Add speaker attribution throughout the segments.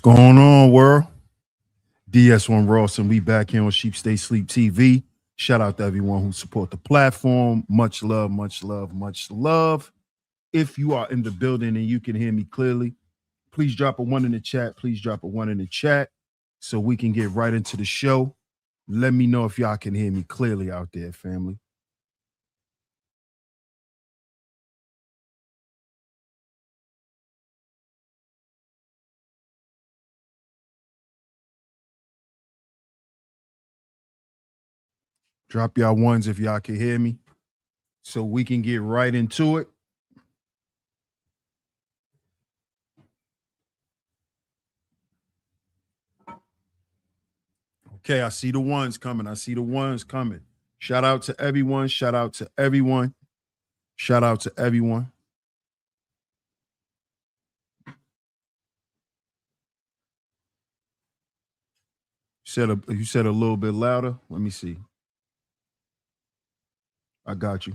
Speaker 1: Going on, world? DS1 Ross, and we back here on Sheep Stay Sleep TV. Shout out to everyone who support the platform. Much love, much love, much love. If you are in the building and you can hear me clearly, please drop a one in the chat. Please drop a one in the chat so we can get right into the show. Let me know if y'all can hear me clearly out there, family. Drop y'all ones if y'all can hear me so we can get right into it. Okay, I see the ones coming. I see the ones coming. Shout out to everyone. Shout out to everyone. Shout out to everyone. You said a little bit louder. Let me see. I got you.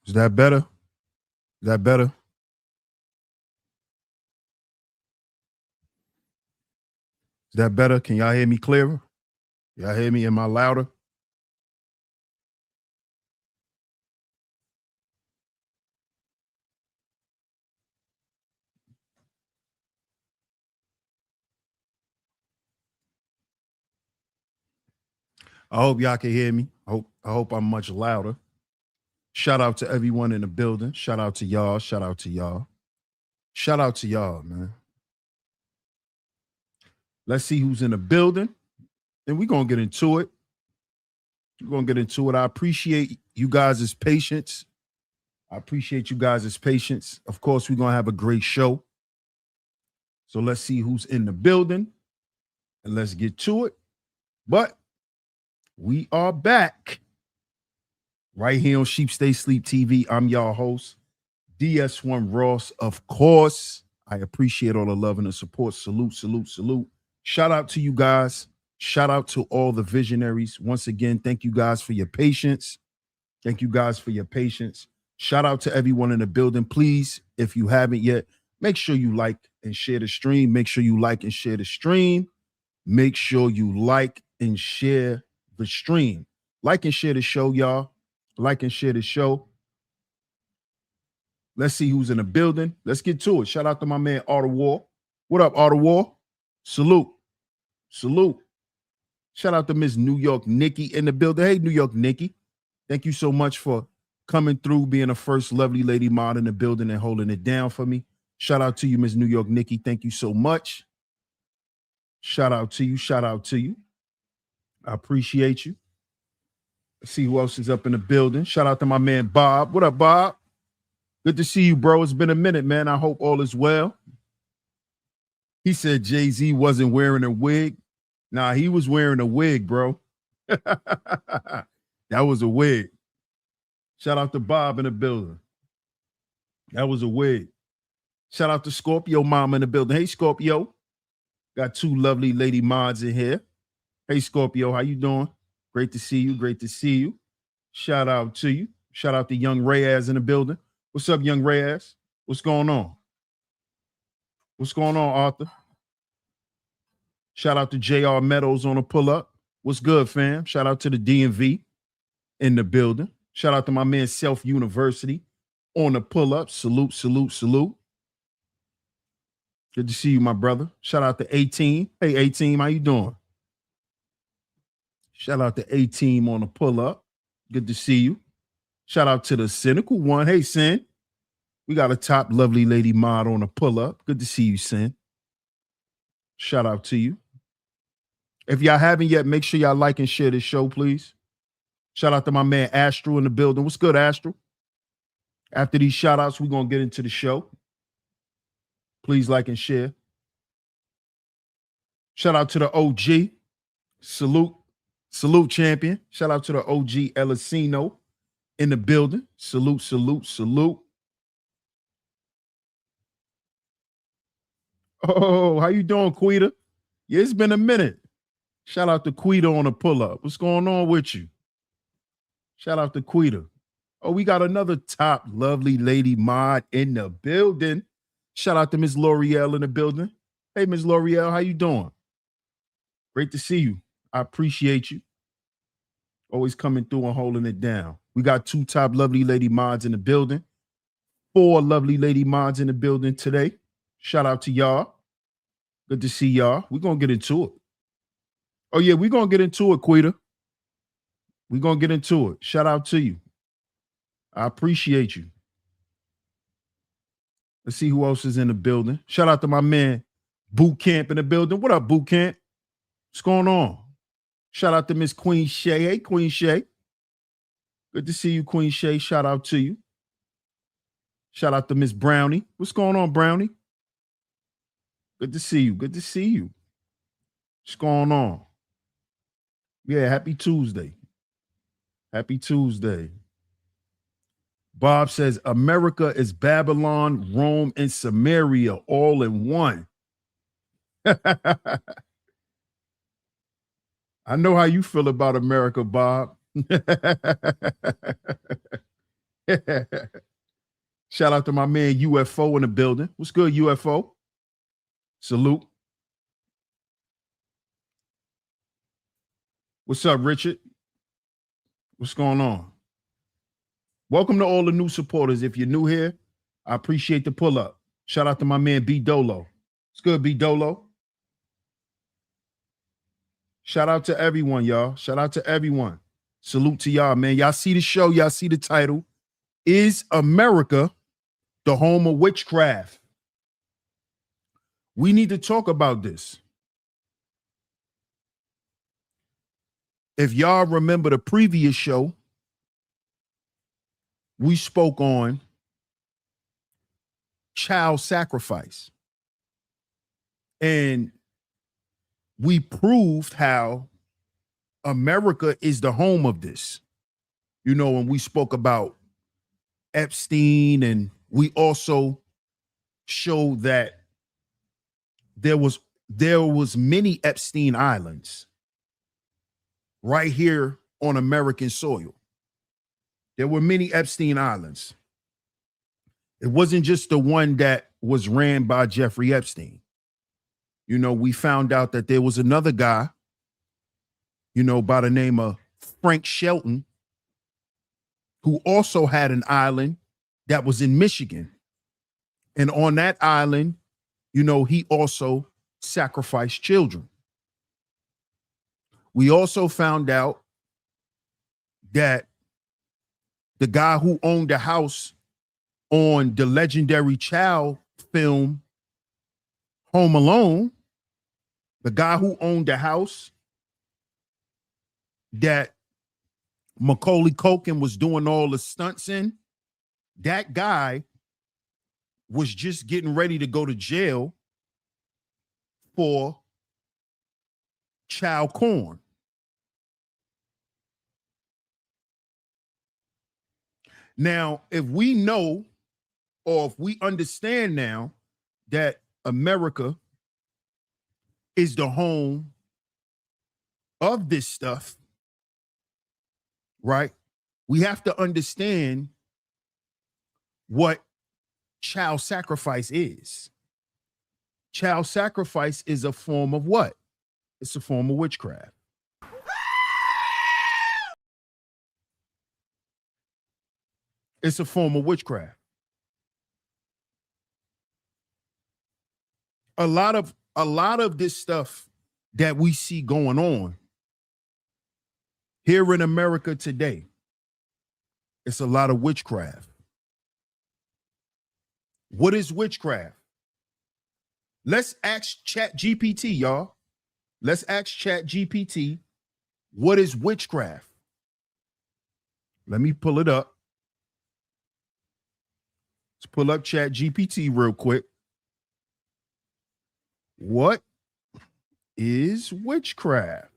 Speaker 1: Is that better? Is that better? Is that better? Can y'all hear me clearer? Y'all hear me? Am I louder? I hope y'all can hear me. I hope I'm much louder. Shout out to everyone in the building. Shout out to y'all. Shout out to y'all. Shout out to y'all, man. Let's see who's in the building. And we're going to get into it. We're going to get into it. I appreciate you guys' patience. I appreciate you guys' patience. Of course, we're going to have a great show. So let's see who's in the building and let's get to it. But we are back right here on Sheep Stay Sleep TV. I'm y'all host, DS1 Ross. Of course, I appreciate all the love and the support. Salute, salute, salute. Shout out to you guys. Shout out to all the visionaries. Once again, thank you guys for your patience. Thank you guys for your patience. Shout out to everyone in the building. Please, if you haven't yet, make sure you like and share the stream. Make sure you like and share the stream. Make sure you like and share the stream. Like and share the show, y'all. Like and share the show. Let's see who's in the building. Let's get to it. Shout out to my man, Art of War. What up, Art of War? Salute. Salute. Shout out to Miss New York Nikki in the building. Hey, New York Nikki. Thank you so much for coming through, being the first lovely lady mod in the building and holding it down for me. Shout out to you, Miss New York Nikki. Thank you so much. Shout out to you. Shout out to you. I appreciate you. Let's see who else is up in the building. Shout out to my man, Bob. What up, Bob? Good to see you, bro. It's been a minute, man. I hope all is well. He said Jay-Z wasn't wearing a wig. Nah, he was wearing a wig, bro. That was a wig. Shout out to Bob in the building. That was a wig. Shout out to Scorpio Mama in the building. Hey, Scorpio. Got two lovely lady mods in here. Hey, Scorpio, how you doing? Great to see you. Great to see you. Shout out to you. Shout out to Young Reyes in the building. What's up, Young Reyes? What's going on? What's going on, Arthur? Shout out to JR Meadows on a pull-up. What's good, fam? Shout out to the DMV in the building. Shout out to my man, Self University on the pull-up. Salute, salute, salute. Good to see you, my brother. Shout out to A-Team. Hey, A-Team, how you doing? Shout out to A-Team on the pull-up. Good to see you. Shout out to the Cynical One. Hey, Sin. We got a top lovely lady mod on the pull-up. Good to see you, Sin. Shout out to you. If y'all haven't yet, make sure y'all like and share this show, please. Shout out to my man, Astro, in the building. What's good, Astro? After these shout-outs, we're going to get into the show. Please like and share. Shout out to the OG. Salute. Salute, champion. Shout out to the OG Elisino in the building. Salute, salute, salute. Oh, how you doing, Quita? Yeah, it's been a minute. Shout out to Quita on the pull-up. What's going on with you? Shout out to Quita. Oh, we got another top lovely lady mod in the building. Shout out to Miss L'Oreal in the building. Hey, Miss L'Oreal, how you doing? Great to see you. I appreciate you. Always coming through and holding it down. We got two top lovely lady mods in the building. Four lovely lady mods in the building today. Shout out to y'all. Good to see y'all. We're going to get into it. Oh, yeah, we're going to get into it, Quita. We're going to get into it. Shout out to you. I appreciate you. Let's see who else is in the building. Shout out to my man, Boot Camp in the building. What up, Boot Camp? What's going on? Shout out to Miss Queen Shay. Hey, Queen Shay. Good to see you, Queen Shay. Shout out to you. Shout out to Miss Brownie. What's going on, Brownie? Good to see you. Good to see you. What's going on? Yeah, happy Tuesday. Happy Tuesday. Bob says, America is Babylon, Rome, and Samaria all in one. I know how you feel about America, Bob. Shout out to my man UFO in the building. What's good, UFO? Salute. What's up, Richard? What's going on? Welcome to all the new supporters. If you're new here, I appreciate the pull up. Shout out to my man B Dolo. It's good, B Dolo. Shout out to everyone, y'all. Shout out to everyone. Salute to y'all, man. Y'all see the show. Y'all see the title. Is America the home of witchcraft? We need to talk about this. If y'all remember the previous show, we spoke on child sacrifice. And we proved how America is the home of this. You know, when we spoke about Epstein, and we also showed that there was many Epstein Islands right here on American soil. There were many Epstein Islands. It wasn't just the one that was ran by Jeffrey Epstein. You know, we found out that there was another guy, you know, by the name of Frank Shelton, who also had an island that was in Michigan. And on that island, you know, he also sacrificed children. We also found out that the guy who owned the house on the legendary child film Home Alone, the guy who owned the house that Macaulay Culkin was doing all the stunts in, that guy was just getting ready to go to jail for child porn. Now, if we know, or if we understand now that America is the home of this stuff, right? We have to understand what child sacrifice is. Child sacrifice is a form of what? It's a form of witchcraft. It's a form of witchcraft. A lot of this stuff that we see going on here in America today, it's a lot of witchcraft. What is witchcraft? Let's ask Chat GPT, y'all. Let's ask Chat GPT, what is witchcraft? Let me pull it up. Let's pull up Chat GPT real quick. What is witchcraft?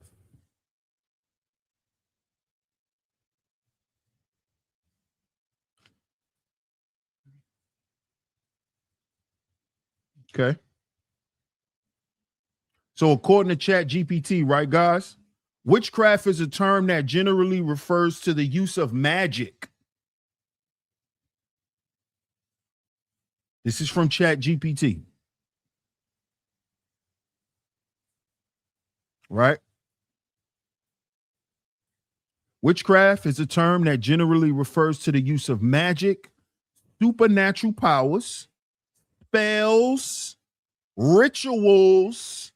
Speaker 1: Okay. So according to Chat GPT, right, guys, witchcraft is a term that generally refers to the use of magic. This is from Chat GPT. Right? Witchcraft is a term that generally refers to the use of magic, supernatural powers, spells, rituals,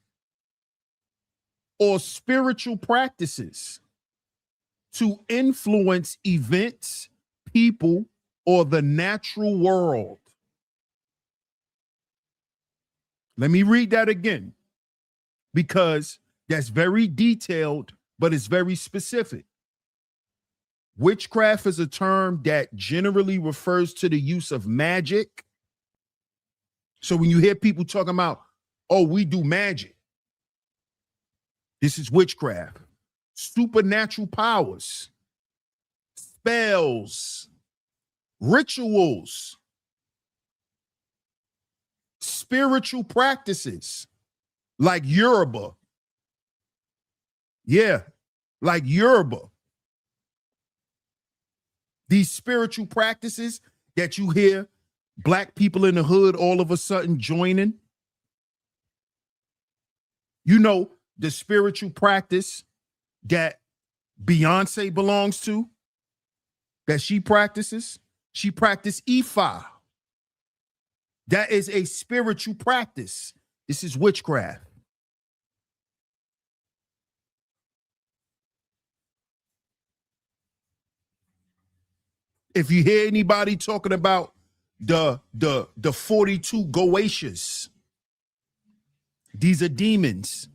Speaker 1: or spiritual practices to influence events, people, or the natural world. Let me read that again, because that's very detailed, but it's very specific. Witchcraft is a term that generally refers to the use of magic. So when you hear people talking about, oh, we do magic, this is witchcraft. Supernatural powers, spells, rituals, spiritual practices like Yoruba. Yeah, like Yoruba. These spiritual practices that you hear black people in the hood all of a sudden joining. You know, the spiritual practice that Beyonce belongs to, that she practices. She practiced Ifa. That is a spiritual practice. This is witchcraft. If you hear anybody talking about the 42 Goetias, these are demons.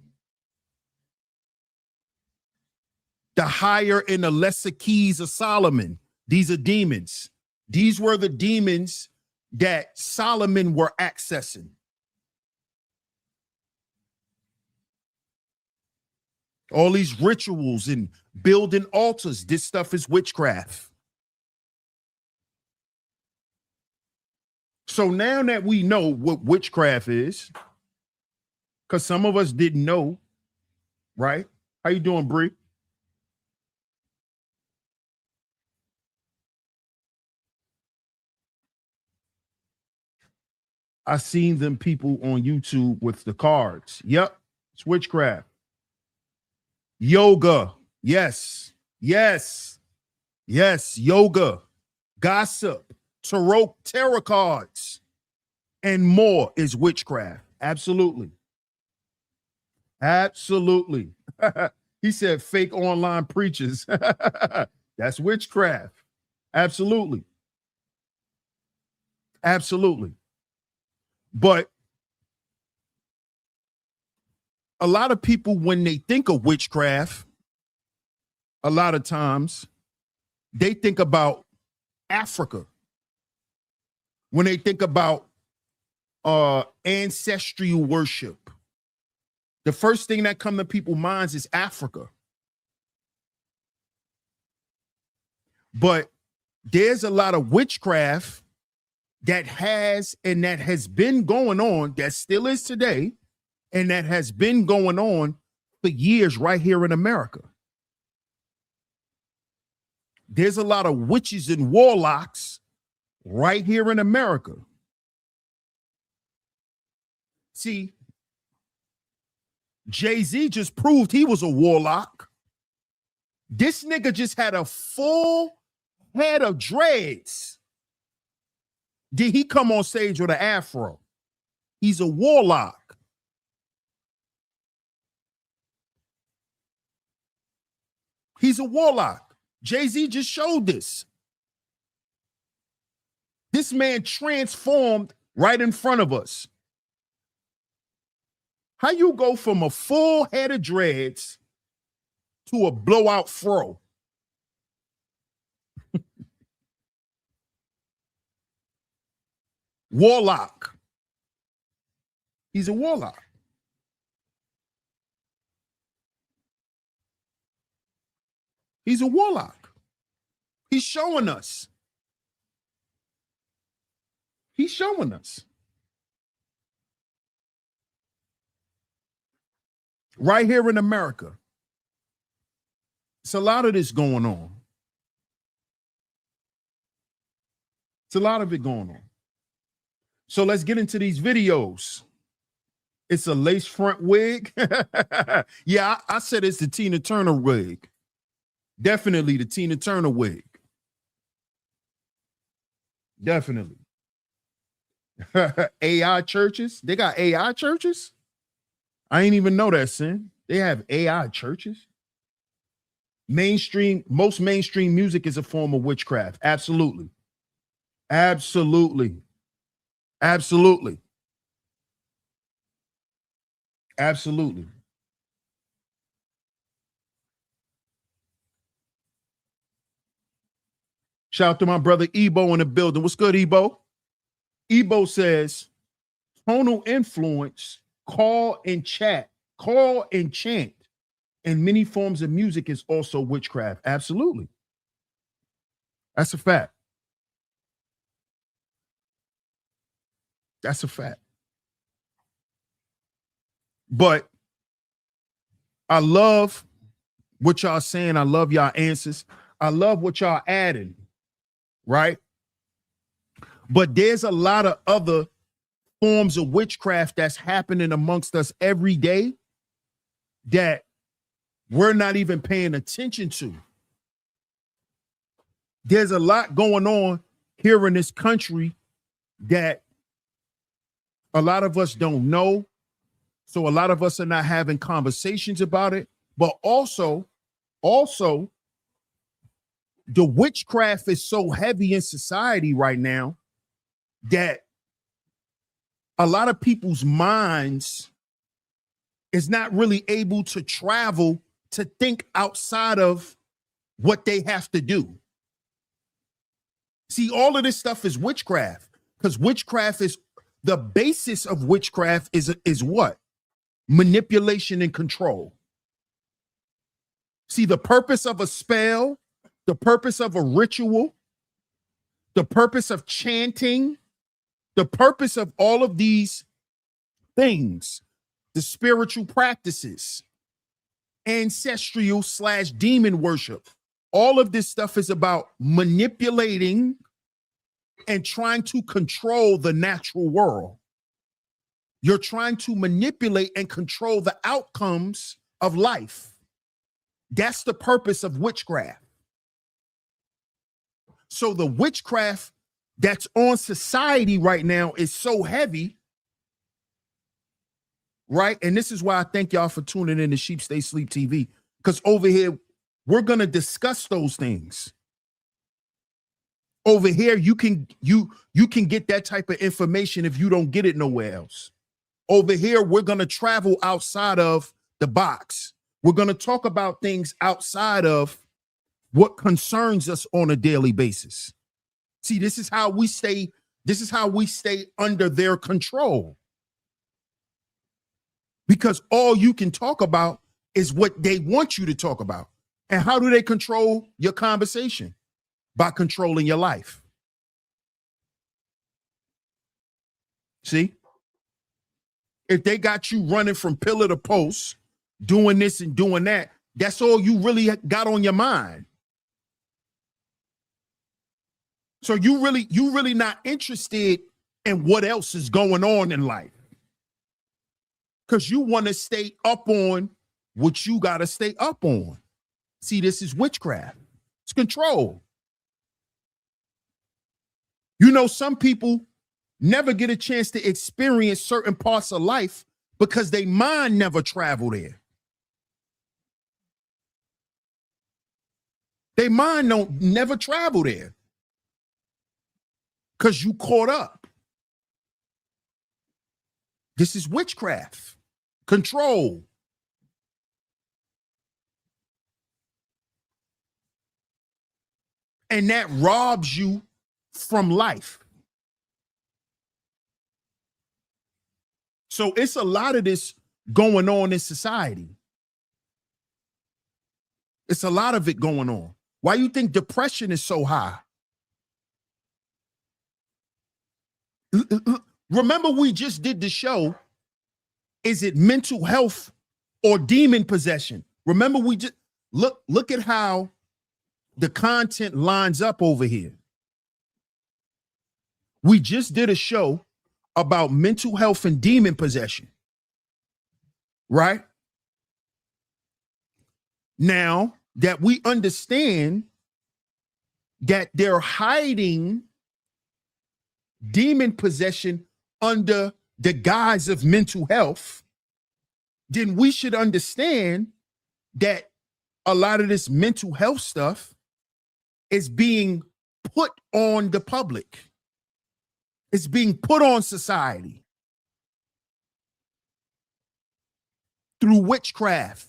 Speaker 1: The higher and the lesser keys of Solomon, these are demons. These were the demons that Solomon were accessing. All these rituals and building altars, this stuff is witchcraft. So now that we know what witchcraft is, because some of us didn't know, right? How you doing, Bree? I seen them people on YouTube with the cards. Yep, it's witchcraft. Yoga, yes, yes, yes, yoga, gossip, tarot cards, and more is witchcraft. Absolutely. Absolutely. He said fake online preachers. That's witchcraft. Absolutely. Absolutely. But a lot of people, when they think of witchcraft, a lot of times they think about Africa. When they think about ancestral worship, the first thing that comes to people's minds is Africa. But there's a lot of witchcraft that has and that has been going on, that still is today, and that has been going on for years right here in America. There's a lot of witches and warlocks right here in America. See, Jay-Z just proved he was a warlock. This nigga just had a full head of dreads. Did he come on stage with an afro? He's a warlock. He's a warlock. Jay-Z just showed this. This man transformed right in front of us. How you go from a full head of dreads to a blowout fro? Warlock. He's a warlock. He's a warlock. He's showing us. He's showing us. right here in America. It's a lot of this going on. It's a lot of it going on. So let's get into these videos. It's a lace front wig. Yeah, I said it's the Tina Turner wig. Definitely the Tina Turner wig. Definitely. AI churches. They got AI churches? I ain't even know that, Sin. They have AI churches. Most mainstream music is a form of witchcraft. Absolutely. Absolutely. Absolutely. Absolutely. Shout out to my brother Ebo in the building. What's good, Ebo? Ebo says, tonal influence, call and chant, and many forms of music is also witchcraft. Absolutely. That's a fact. That's a fact. But I love what y'all saying. I love y'all answers. I love what y'all adding, right? But there's a lot of other forms of witchcraft that's happening amongst us every day that we're not even paying attention to. There's a lot going on here in this country that a lot of us don't know. So a lot of us are not having conversations about it. But also, the witchcraft is so heavy in society right now that a lot of people's minds is not really able to travel to think outside of what they have to do. See, all of this stuff is witchcraft, because witchcraft is the basis of witchcraft is what? Manipulation and control. See, the purpose of a spell, the purpose of a ritual, the purpose of chanting, the purpose of all of these things, the spiritual practices, ancestral / demon worship, all of this stuff is about manipulating and trying to control the natural world. You're trying to manipulate and control the outcomes of life. That's the purpose of witchcraft. So the witchcraft that's on society right now is so heavy, right? And this is why I thank y'all for tuning in to Sheep Stay Sleep TV, because over here, we're going to discuss those things. Over here, you can get that type of information if you don't get it nowhere else. Over here, we're going to travel outside of the box. We're going to talk about things outside of what concerns us on a daily basis. See, this is how we stay under their control. Because all you can talk about is what they want you to talk about. And how do they control your conversation? By controlling your life. See? If they got you running from pillar to post, doing this and doing that, that's all you really got on your mind. So you really not interested in what else is going on in life. Because you want to stay up on what you got to stay up on. See, this is witchcraft. It's control. You know, some people never get a chance to experience certain parts of life because their mind never traveled there. Their mind don't never travel there because you caught up. This is witchcraft, control. And that robs you from life. So it's a lot of this going on in society. It's a lot of it going on. Why you think depression is so high? Remember, we just did the show. Is it mental health or demon possession. Remember, we just look at how the content lines up over here. We just did a show about mental health and demon possession, right? Now that we understand that they're hiding demon possession under the guise of mental health, then we should understand that a lot of this mental health stuff is being put on the public. It's being put on society through witchcraft.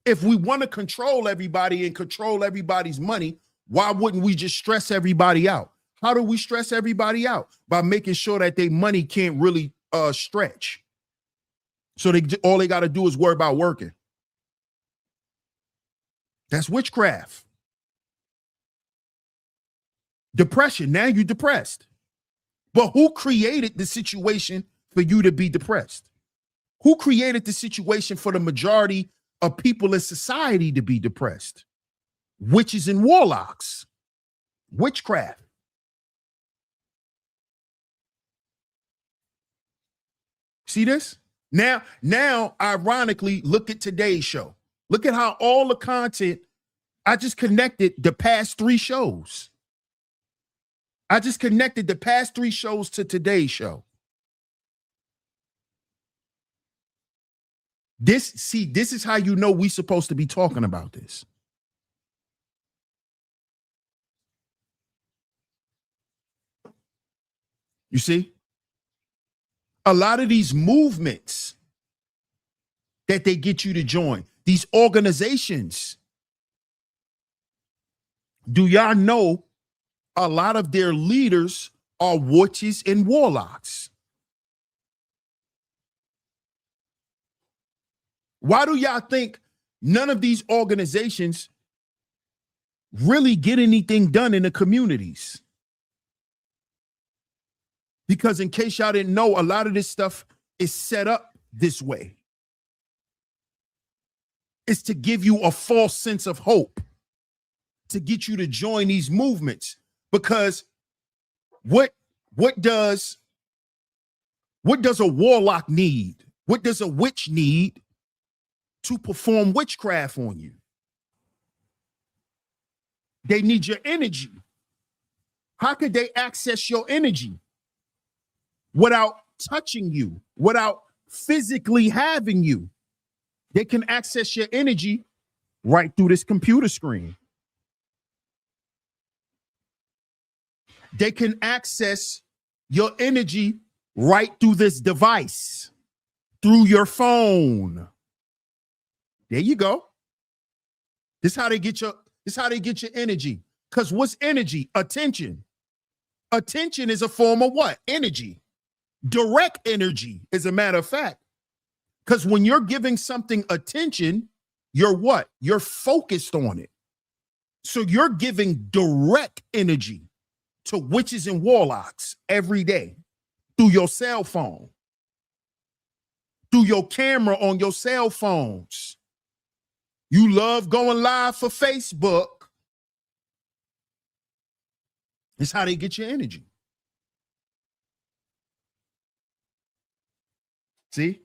Speaker 1: If we want to control everybody and control everybody's money, why wouldn't we just stress everybody out? How do we stress everybody out? By making sure that their money can't really stretch. So all they got to do is worry about working. That's witchcraft. Depression. Now you're depressed. But who created the situation for you to be depressed? Who created the situation for the majority of people in society to be depressed? Witches and warlocks. Witchcraft. See this? Now, ironically, look at today's show. Look at how all the content, I just connected the past 3 shows. I just connected the past 3 shows to today's show. This is how you know we're supposed to be talking about this. You see? A lot of these movements that they get you to join, these organizations, do y'all know a lot of their leaders are witches and warlocks? Why do y'all think none of these organizations really get anything done in the communities? Because in case y'all didn't know, a lot of this stuff is set up this way. It's to give you a false sense of hope, to get you to join these movements. Because what does a warlock need? What does a witch need to perform witchcraft on you? They need your energy. How could they access your energy without touching you, without physically having you? They can access your energy right through this computer screen. They can access your energy right through this device, through your phone. There you go. This is how they get your energy. Because what's energy? Attention. Attention is a form of what? Energy. Direct energy, as a matter of fact. Because when you're giving something attention, you're what? You're focused on it. So you're giving direct energy to witches and warlocks every day through your cell phone, through your camera on your cell phones. You love going live for Facebook. It's how they get your energy. See?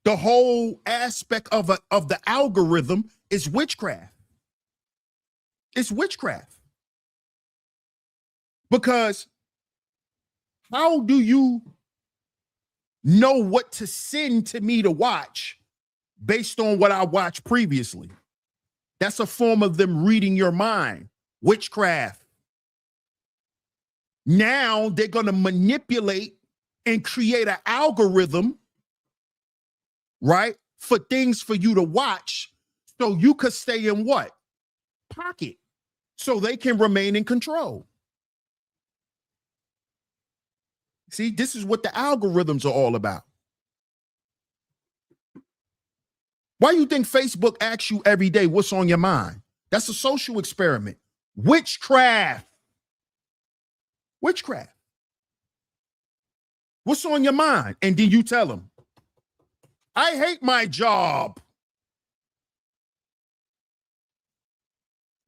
Speaker 1: The whole aspect of the algorithm is witchcraft. It's witchcraft. Because how do you know what to send to me to watch based on what I watched previously? That's a form of them reading your mind. Witchcraft. Now they're going to manipulate and create an algorithm, right, for things for you to watch so you could stay in what? Pocket. So they can remain in control. See, this is what the algorithms are all about. Why do you think Facebook asks you every day what's on your mind? That's a social experiment. Witchcraft. Witchcraft. What's on your mind? And then you tell them, I hate my job.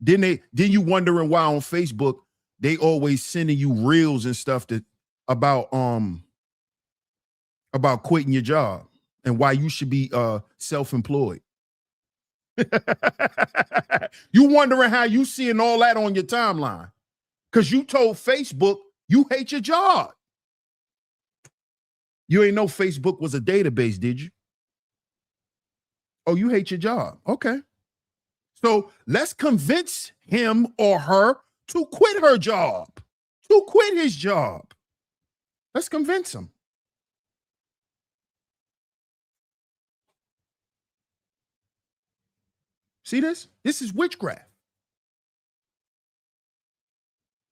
Speaker 1: Then you wondering why on Facebook they always sending you reels and stuff about quitting your job and why you should be self-employed. You wondering how you seeing all that on your timeline because you told Facebook you hate your job. You ain't know Facebook was a database, did you? Oh, you hate your job. Okay. So let's convince him or her to quit her job, to quit his job. Let's convince him. See this? This is witchcraft.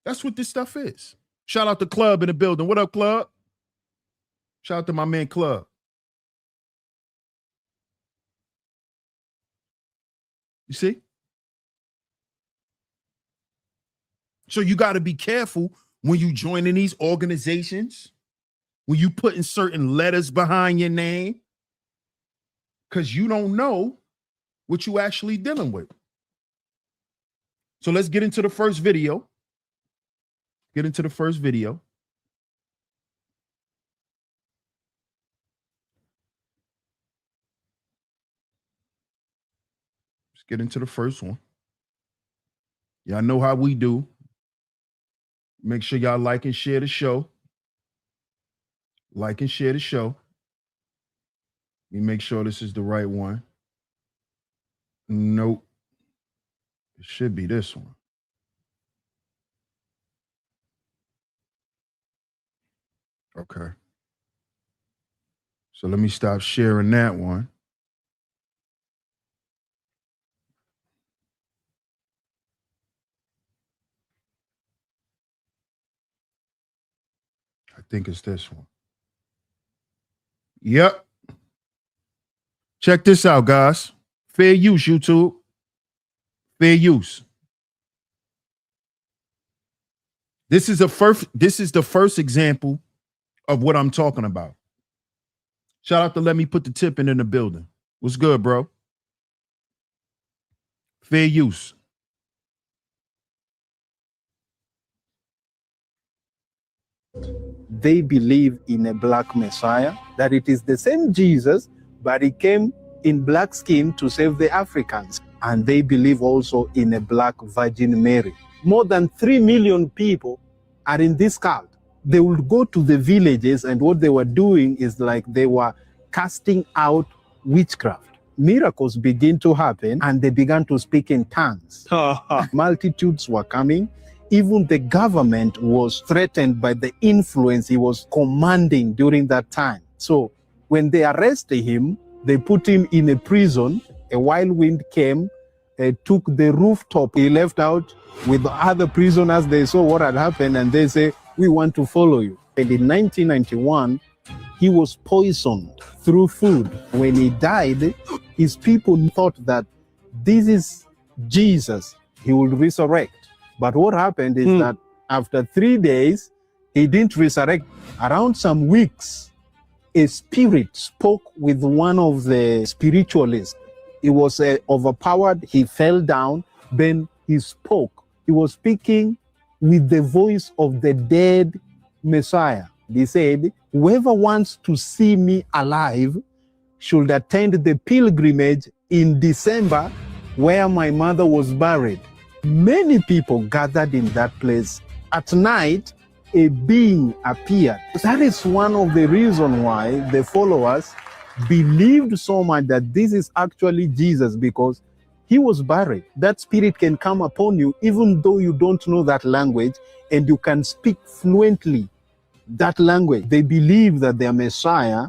Speaker 1: That's what this stuff is. Shout out to Club in the building. What up, Club? Shout out to my man, Club. You see? So you got to be careful when you join in these organizations, when you putting certain letters behind your name, because you don't know what you actually dealing with. So let's get into the first video. Get into the first video. Let's get into the first one. Y'all know how we do. Make sure y'all like and share the show. Like and share the show. Let me make sure this is the right one. Nope. It should be this one. Okay. So let me stop sharing that one. I think it's this one. Yep. Check this out, guys. Fair use, YouTube. Fair use. This is the first example of what I'm talking about. Shout out to Let Me Put the Tip in the building. What's good, bro? Fair use.
Speaker 2: They believe in a black Messiah, that it is the same Jesus, but he came in black skin to save the Africans. And they believe also in a black Virgin Mary. More than 3 million people are in this cult. They would go to the villages, and what they were doing is like they were casting out witchcraft. Miracles begin to happen, and they began to speak in tongues. Multitudes were coming. Even the government was threatened by the influence he was commanding during that time. So when they arrested him, they put him in a prison. A wild wind came, took the rooftop. He left out with the other prisoners. They saw what had happened, and they say, we want to follow you. And in 1991, he was poisoned through food. When he died, his people thought that this is Jesus. He will resurrect. But what happened is that after 3 days, he didn't resurrect. Around some weeks, a spirit spoke with one of the spiritualists. He was overpowered. He fell down. Then he spoke. He was speaking with the voice of the dead Messiah. He said, whoever wants to see me alive should attend the pilgrimage in December where my mother was buried. Many people gathered in that place. At night, a being appeared. That is one of the reasons why the followers believed so much that this is actually Jesus, because he was buried. That spirit can come upon you even though you don't know that language, and you can speak fluently that language. They believe that their Messiah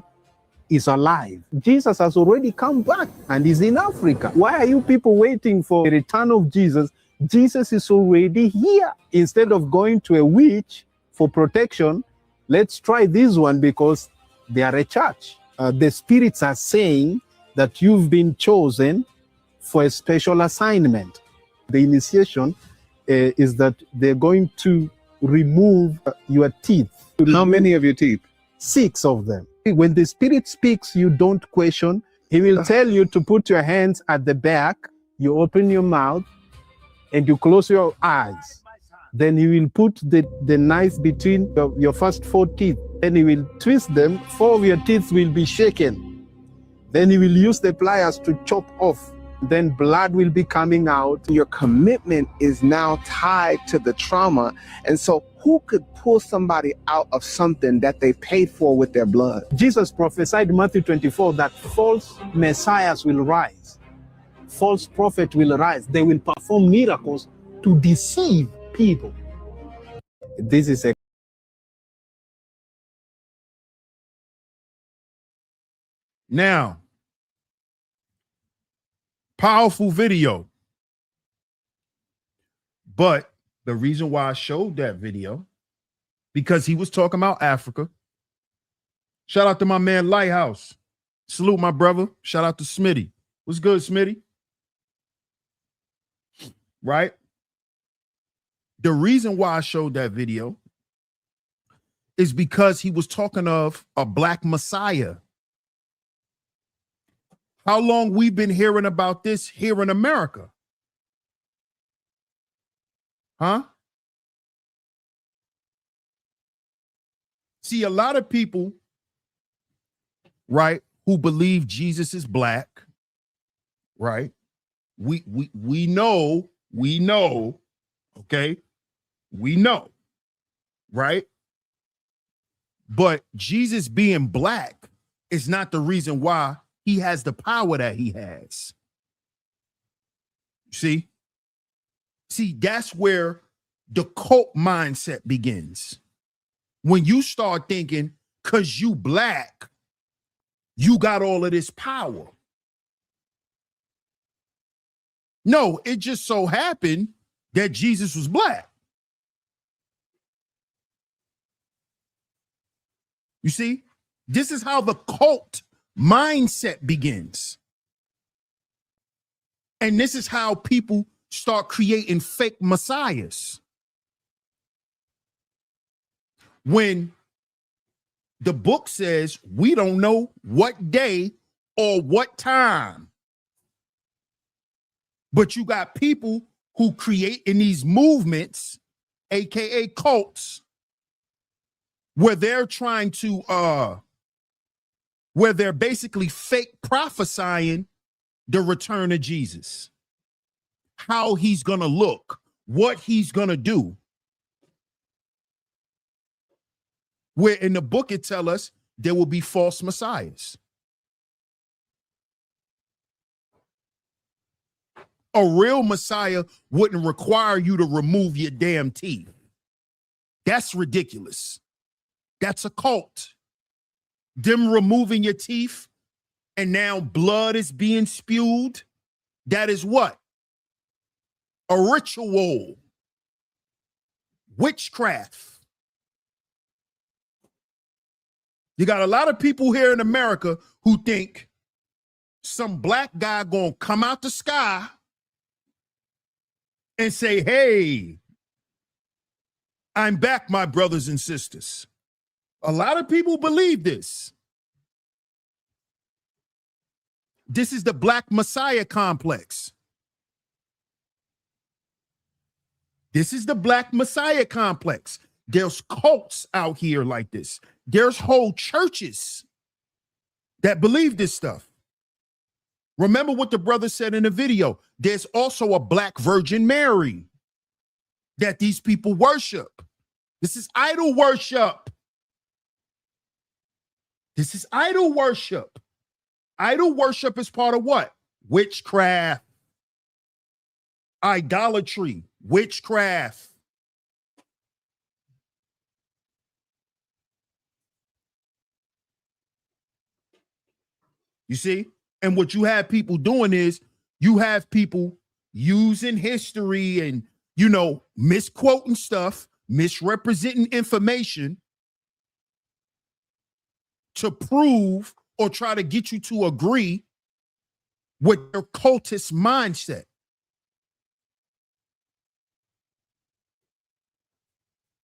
Speaker 2: is alive. Jesus has already come back and is in Africa. Why are you people waiting for the return of Jesus? Jesus is already here. Instead of going to a witch for protection, let's try this one because they are a church. The spirits are saying that you've been chosen for a special assignment. The initiation is that they're going to remove your teeth.
Speaker 3: How many of your teeth?
Speaker 2: 6 of them. When the Spirit speaks, you don't question. He will tell you to put your hands at the back, you open your mouth, and you close your eyes. Then he will put the knife between your first 4 teeth. Then he will twist them. 4 of your teeth will be shaken. Then he will use the pliers to chop off. Then blood will be coming out.
Speaker 3: Your commitment is now tied to the trauma. And so who could pull somebody out of something that they paid for with their blood?
Speaker 2: Jesus prophesied in Matthew 24 that false messiahs will rise. False prophet will rise. They will perform miracles to deceive people. This is a
Speaker 1: Now, powerful video. But the reason why I showed that video, because he was talking about Africa. Shout out to my man Lighthouse. Salute my brother. Shout out to Smitty. What's good, Smitty? Right? The reason why I showed that video is because he was talking of a black messiah. How long we've been hearing about this here in America? Huh? See, a lot of people, right, who believe Jesus is black, right? We know, okay? We know, right? But Jesus being black is not the reason why he has the power that he has. See, that's where the cult mindset begins. When you start thinking, because you black, you got all of this power. No, it just so happened that Jesus was black. You see, this is how the cult mindset begins. And this is how people start creating fake messiahs. When the book says we don't know what day or what time, but you got people who create in these movements, aka cults, where they're trying to where they're basically fake prophesying the return of Jesus, how he's gonna look, what he's gonna do. Where in the book it tells us there will be false messiahs. A real messiah wouldn't require you to remove your damn teeth. That's ridiculous. That's a cult. Them removing your teeth and now blood is being spewed. That is what? A ritual. Witchcraft. You got a lot of people here in America who think some black guy gonna come out the sky and say, hey, I'm back, my brothers and sisters. A lot of people believe this. This is the black messiah complex. This is the black messiah complex. There's cults out here like this. There's whole churches that believe this stuff. Remember what the brother said in the video. There's also a black Virgin Mary that these people worship. This is idol worship. This is idol worship. Idol worship is part of what? Witchcraft. Idolatry. Witchcraft. You see? And what you have people doing is you have people using history and, misquoting stuff, misrepresenting information to prove or try to get you to agree with your cultist mindset.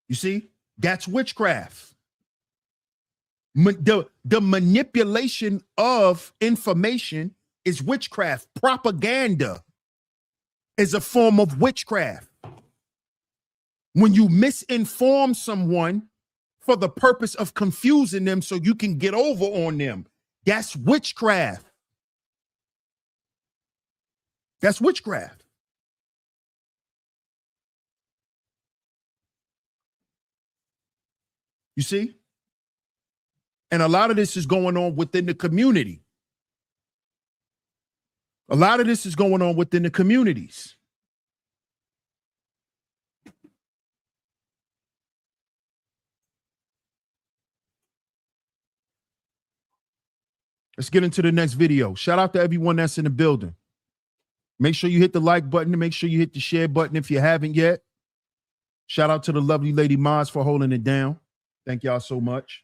Speaker 1: You see? That's witchcraft. The manipulation of information is witchcraft. Propaganda is a form of witchcraft. When you misinform someone for the purpose of confusing them so you can get over on them, that's witchcraft. That's witchcraft. You see? And a lot of this is going on within the community. A lot of this is going on within the communities. Let's get into the next video. Shout out to everyone that's in the building. Make sure you hit the like button and make sure you hit the share button if you haven't yet. Shout out to the lovely lady Maz for holding it down. Thank y'all so much.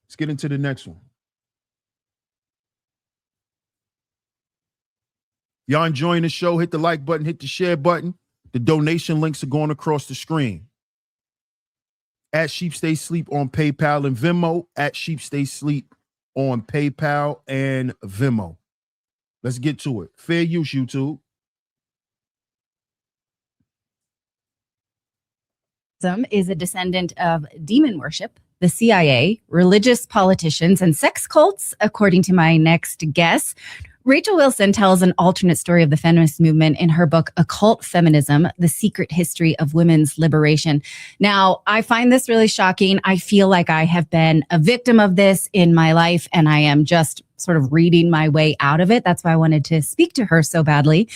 Speaker 1: Let's get into the next one. Y'all enjoying the show? Hit the like button, hit the share button. The donation links are going across the screen. At Sheep Stay Sleep on PayPal and Venmo. At Sheep Stay Sleep on PayPal and Venmo. Let's get to it. Fair use, YouTube.
Speaker 4: Is a descendant of demon worship, the CIA, religious politicians, and sex cults, according to my next guest. Rachel Wilson tells an alternate story of the feminist movement in her book, Occult Feminism, The Secret History of Women's Liberation. Now, I find this really shocking. I feel like I have been a victim of this in my life, and I am just sort of reading my way out of it. That's why I wanted to speak to her so badly.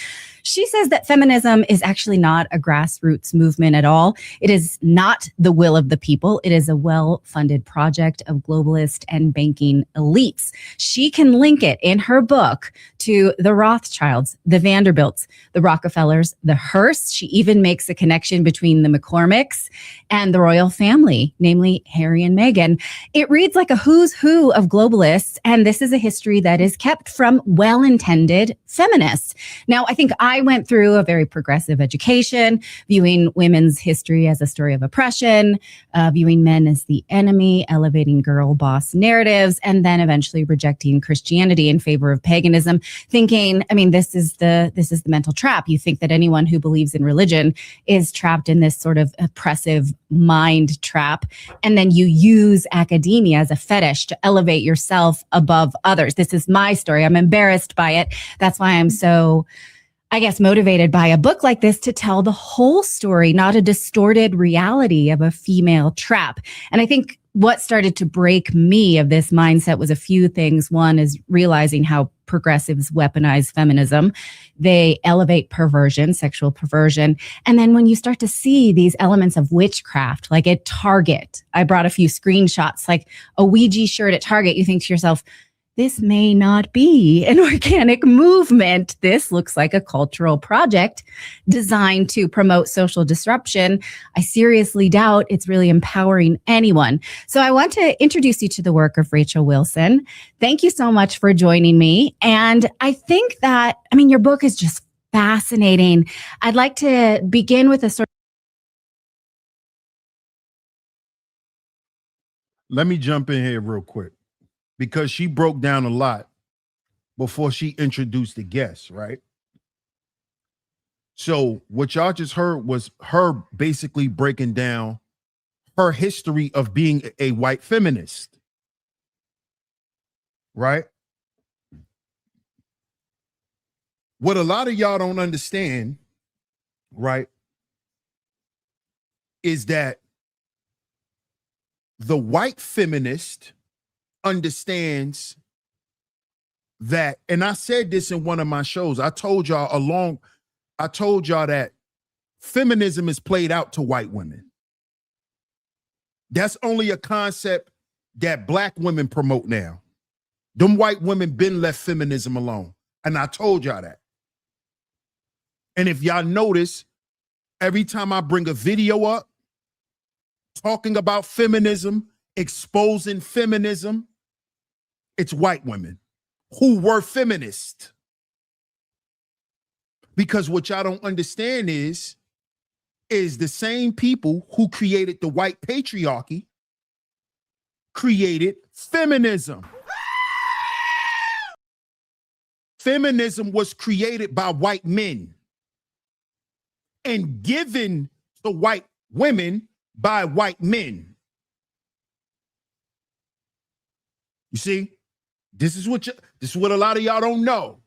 Speaker 4: She says that feminism is actually not a grassroots movement at all. It is not the will of the people. It is a well-funded project of globalist and banking elites. She can link it in her book to the Rothschilds, the Vanderbilts, the Rockefellers, the Hearsts. She even makes a connection between the McCormicks and the royal family, namely Harry and Meghan. It reads like a who's who of globalists, and this is a history that is kept from well-intended feminists. Now, I think I went through a very progressive education, viewing women's history as a story of oppression, viewing men as the enemy, elevating girl boss narratives, and then eventually rejecting Christianity in favor of paganism, thinking, I mean, this is the mental trap. You think that anyone who believes in religion is trapped in this sort of oppressive mind trap, and then you use academia as a fetish to elevate yourself above others. This is my story. I'm embarrassed by it. That's why I'm so, I guess, motivated by a book like this to tell the whole story, not a distorted reality of a female trap. And I think what started to break me of this mindset was a few things. One is realizing how progressives weaponize feminism. They elevate perversion, sexual perversion. And then when you start to see these elements of witchcraft, like at Target, I brought a few screenshots, like a Ouija shirt at Target, you think to yourself, this may not be an organic movement. This looks like a cultural project designed to promote social disruption. I seriously doubt it's really empowering anyone. So I want to introduce you to the work of Rachel Wilson. Thank you so much for joining me. And I think that, I mean, your book is just fascinating. I'd like to begin with a sort of...
Speaker 1: Let me jump in here real quick, because she broke down a lot before she introduced the guests, right? So what y'all just heard was her basically breaking down her history of being a white feminist, right? What a lot of y'all don't understand, right, is that the white feminist understands that, and I said this in one of my shows, I told y'all that feminism is played out to white women. That's only a concept that black women promote now. Them white women been left feminism alone. And I told y'all that. And if y'all notice, every time I bring a video up talking about feminism, exposing feminism, it's white women who were feminists. Because what y'all don't understand is the same people who created the white patriarchy created feminism. Feminism was created by white men and given to white women by white men. You see, this is what a lot of y'all don't know.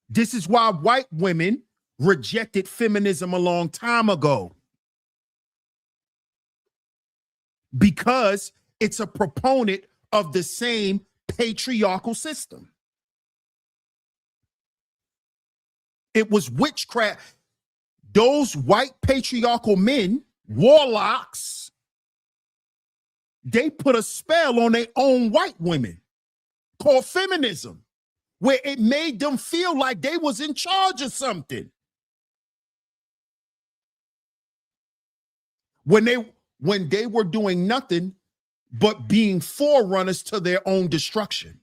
Speaker 1: This is why white women rejected feminism a long time ago. Because it's a proponent of the same patriarchal system. It was witchcraft. Those white patriarchal men, warlocks, they put a spell on their own white women called feminism, where it made them feel like they was in charge of something. When they were doing nothing but being forerunners to their own destruction.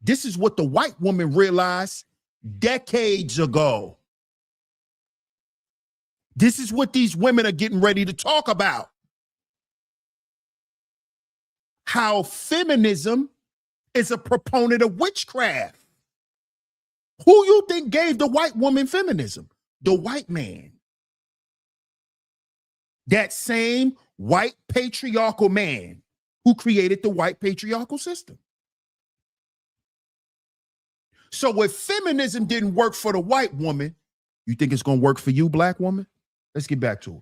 Speaker 1: This is what the white woman realized decades ago. This is what these women are getting ready to talk about. How feminism is a proponent of witchcraft. Who you think gave the white woman feminism? The white man. That same white patriarchal man who created the white patriarchal system. So if feminism didn't work for the white woman, you think it's going to work for you, black woman? Let's get back to it.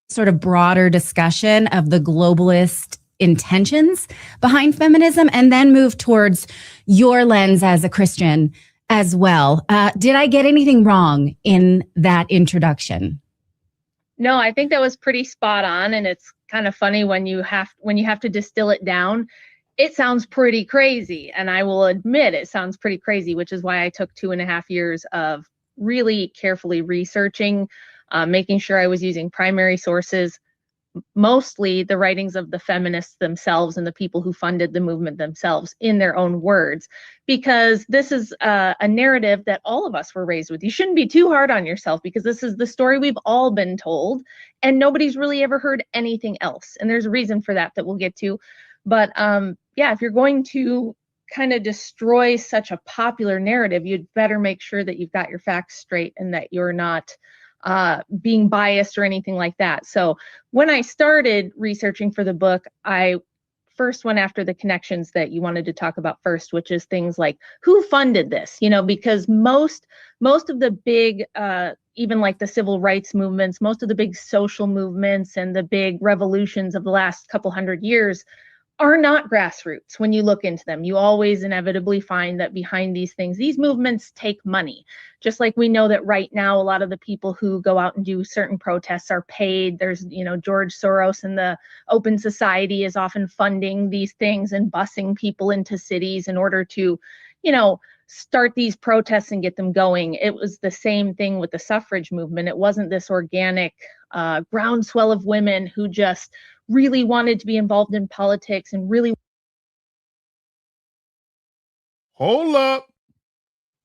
Speaker 4: Sort of broader discussion of the globalist intentions behind feminism, and then move towards your lens as a Christian as well. Did I get anything wrong in that introduction?
Speaker 5: No, I think that was pretty spot on, and it's kind of funny when you have to distill it down. It sounds pretty crazy, and I will admit it sounds pretty crazy, which is why I took 2.5 years of really carefully researching, making sure I was using primary sources, mostly the writings of the feminists themselves and the people who funded the movement themselves in their own words, because this is a narrative that all of us were raised with. You shouldn't be too hard on yourself, because this is the story we've all been told and nobody's really ever heard anything else. And there's a reason for that we'll get to. But yeah, if you're going to kind of destroy such a popular narrative, you'd better make sure that you've got your facts straight and that you're not being biased or anything like that. So when I started researching for the book, I first went after the connections that you wanted to talk about first, which is things like who funded this, because most of the big, even like the civil rights movements, most of the big social movements and the big revolutions of the last couple hundred years are not grassroots. When you look into them, you always inevitably find that behind these things, these movements take money. Just like we know that right now, a lot of the people who go out and do certain protests are paid. There's, George Soros and the Open Society is often funding these things and busing people into cities in order to, start these protests and get them going. It was the same thing with the suffrage movement. It wasn't this organic groundswell of women who just really wanted to be involved in politics and really.
Speaker 1: Hold up.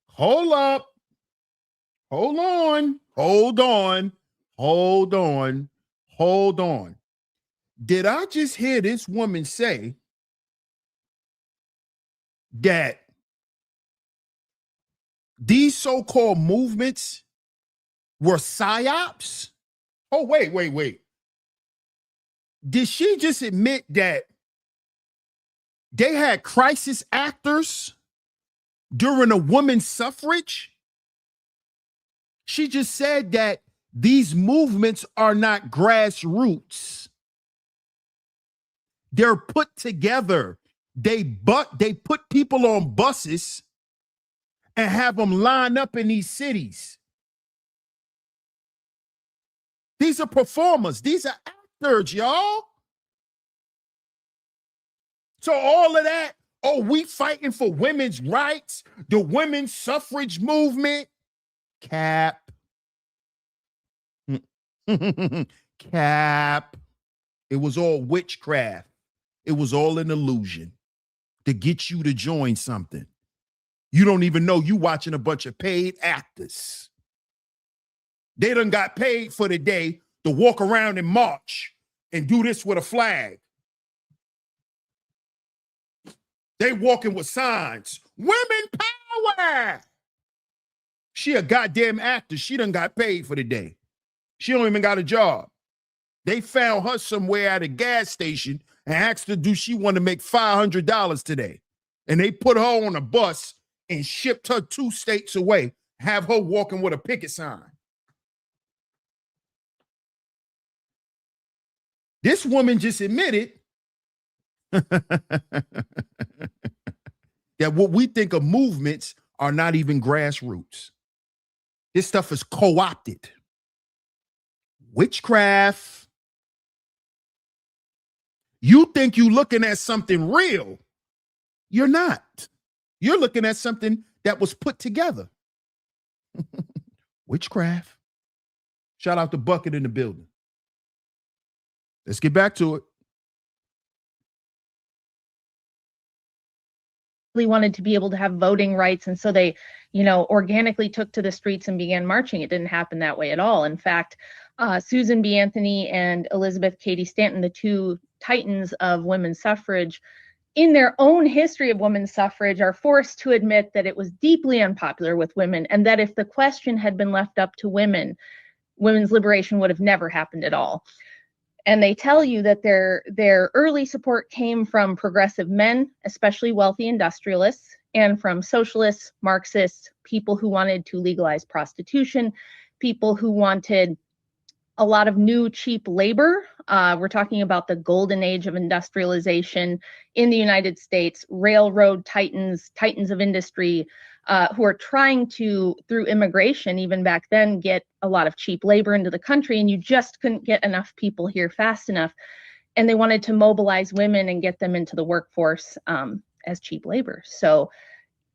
Speaker 1: Hold on. Did I just hear this woman say that these so-called movements were psyops? Oh, wait. Did she just admit that they had crisis actors during a women's suffrage? She just said that these movements are not grassroots. They're put together. They put people on buses and have them line up in these cities. These are performers. These are actors, y'all. So all of that, we fighting for women's rights, the women's suffrage movement. Cap. Cap. It was all witchcraft. It was all an illusion to get you to join something. You don't even know you watching a bunch of paid actors. They done got paid for the day to walk around and march and do this with a flag. They walking with signs. Women power. She a goddamn actor. She done got paid for the day. She don't even got a job. They found her somewhere at a gas station and asked her, do she want to make $500 today? And they put her on a bus and shipped her 2 states away, have her walking with a picket sign. This woman just admitted that what we think of movements are not even grassroots. This stuff is co-opted. Witchcraft. You think you're looking at something real. You're not. You're looking at something that was put together. Witchcraft. Shout out to Bucket in the building. Let's get back to it.
Speaker 5: Wanted to be able to have voting rights, and so they, organically took to the streets and began marching. It didn't happen that way at all. In fact, Susan B. Anthony and Elizabeth Cady Stanton, the 2 titans of women's suffrage, in their own history of women's suffrage, are forced to admit that it was deeply unpopular with women, and that if the question had been left up to women, women's liberation would have never happened at all. And they tell you that their early support came from progressive men, especially wealthy industrialists, and from socialists, Marxists, people who wanted to legalize prostitution, people who wanted a lot of new cheap labor. We're talking about the golden age of industrialization in the United States, railroad titans of industry, who are trying to, through immigration, even back then, get a lot of cheap labor into the country, and you just couldn't get enough people here fast enough. And they wanted to mobilize women and get them into the workforce as cheap labor. So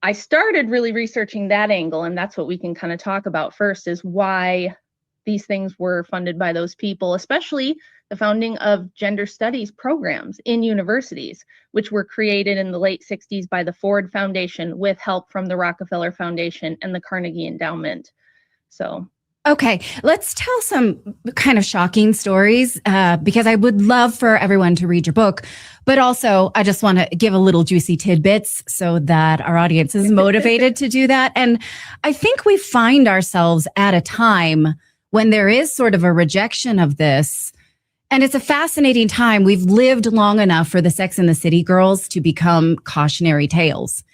Speaker 5: I started really researching that angle, and that's what we can kind of talk about first, is why these things were funded by those people, especially the founding of gender studies programs in universities, which were created in the late 60s by the Ford Foundation with help from the Rockefeller Foundation and the Carnegie Endowment. So,
Speaker 4: okay, let's tell some kind of shocking stories, because I would love for everyone to read your book, but also I just want to give a little juicy tidbits so that our audience is motivated to do that. And I think we find ourselves at a time when there is sort of a rejection of this. And it's a fascinating time. We've lived long enough for the Sex and the City girls to become cautionary tales.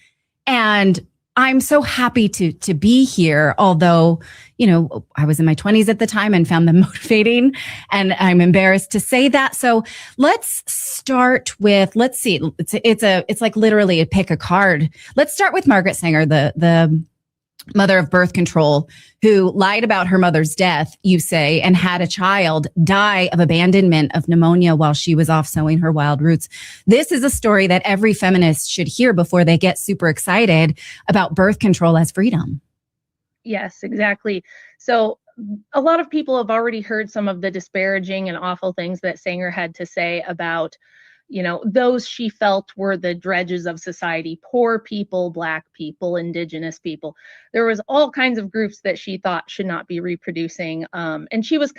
Speaker 4: And I'm so happy to be here, although, I was in my 20s at the time and found them motivating, and I'm embarrassed to say that. So let's start with, let's see, it's like literally a pick a card. Let's start with Margaret Sanger, the mother of birth control, who lied about her mother's death, you say, and had a child die of abandonment of pneumonia while she was off sowing her wild roots. This is a story that every feminist should hear before they get super excited about birth control as freedom.
Speaker 5: Yes, exactly. So a lot of people have already heard some of the disparaging and awful things that Sanger had to say about, those she felt were the dredges of society: poor people, Black people, Indigenous people. There was all kinds of groups that she thought should not be reproducing. And she was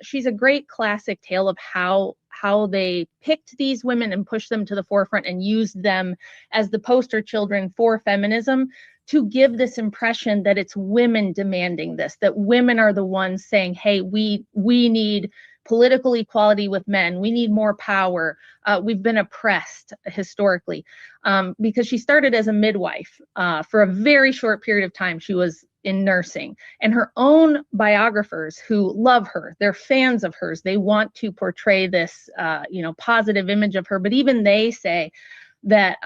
Speaker 5: she's a great classic tale of how they picked these women and pushed them to the forefront and used them as the poster children for feminism, to give this impression that it's women demanding this, that women are the ones saying, hey, we need political equality with men. We need more power. We've been oppressed historically, because she started as a midwife for a very short period of time. She was in nursing, and her own biographers who love her, they're fans of hers. They want to portray this, positive image of her. But even they say that,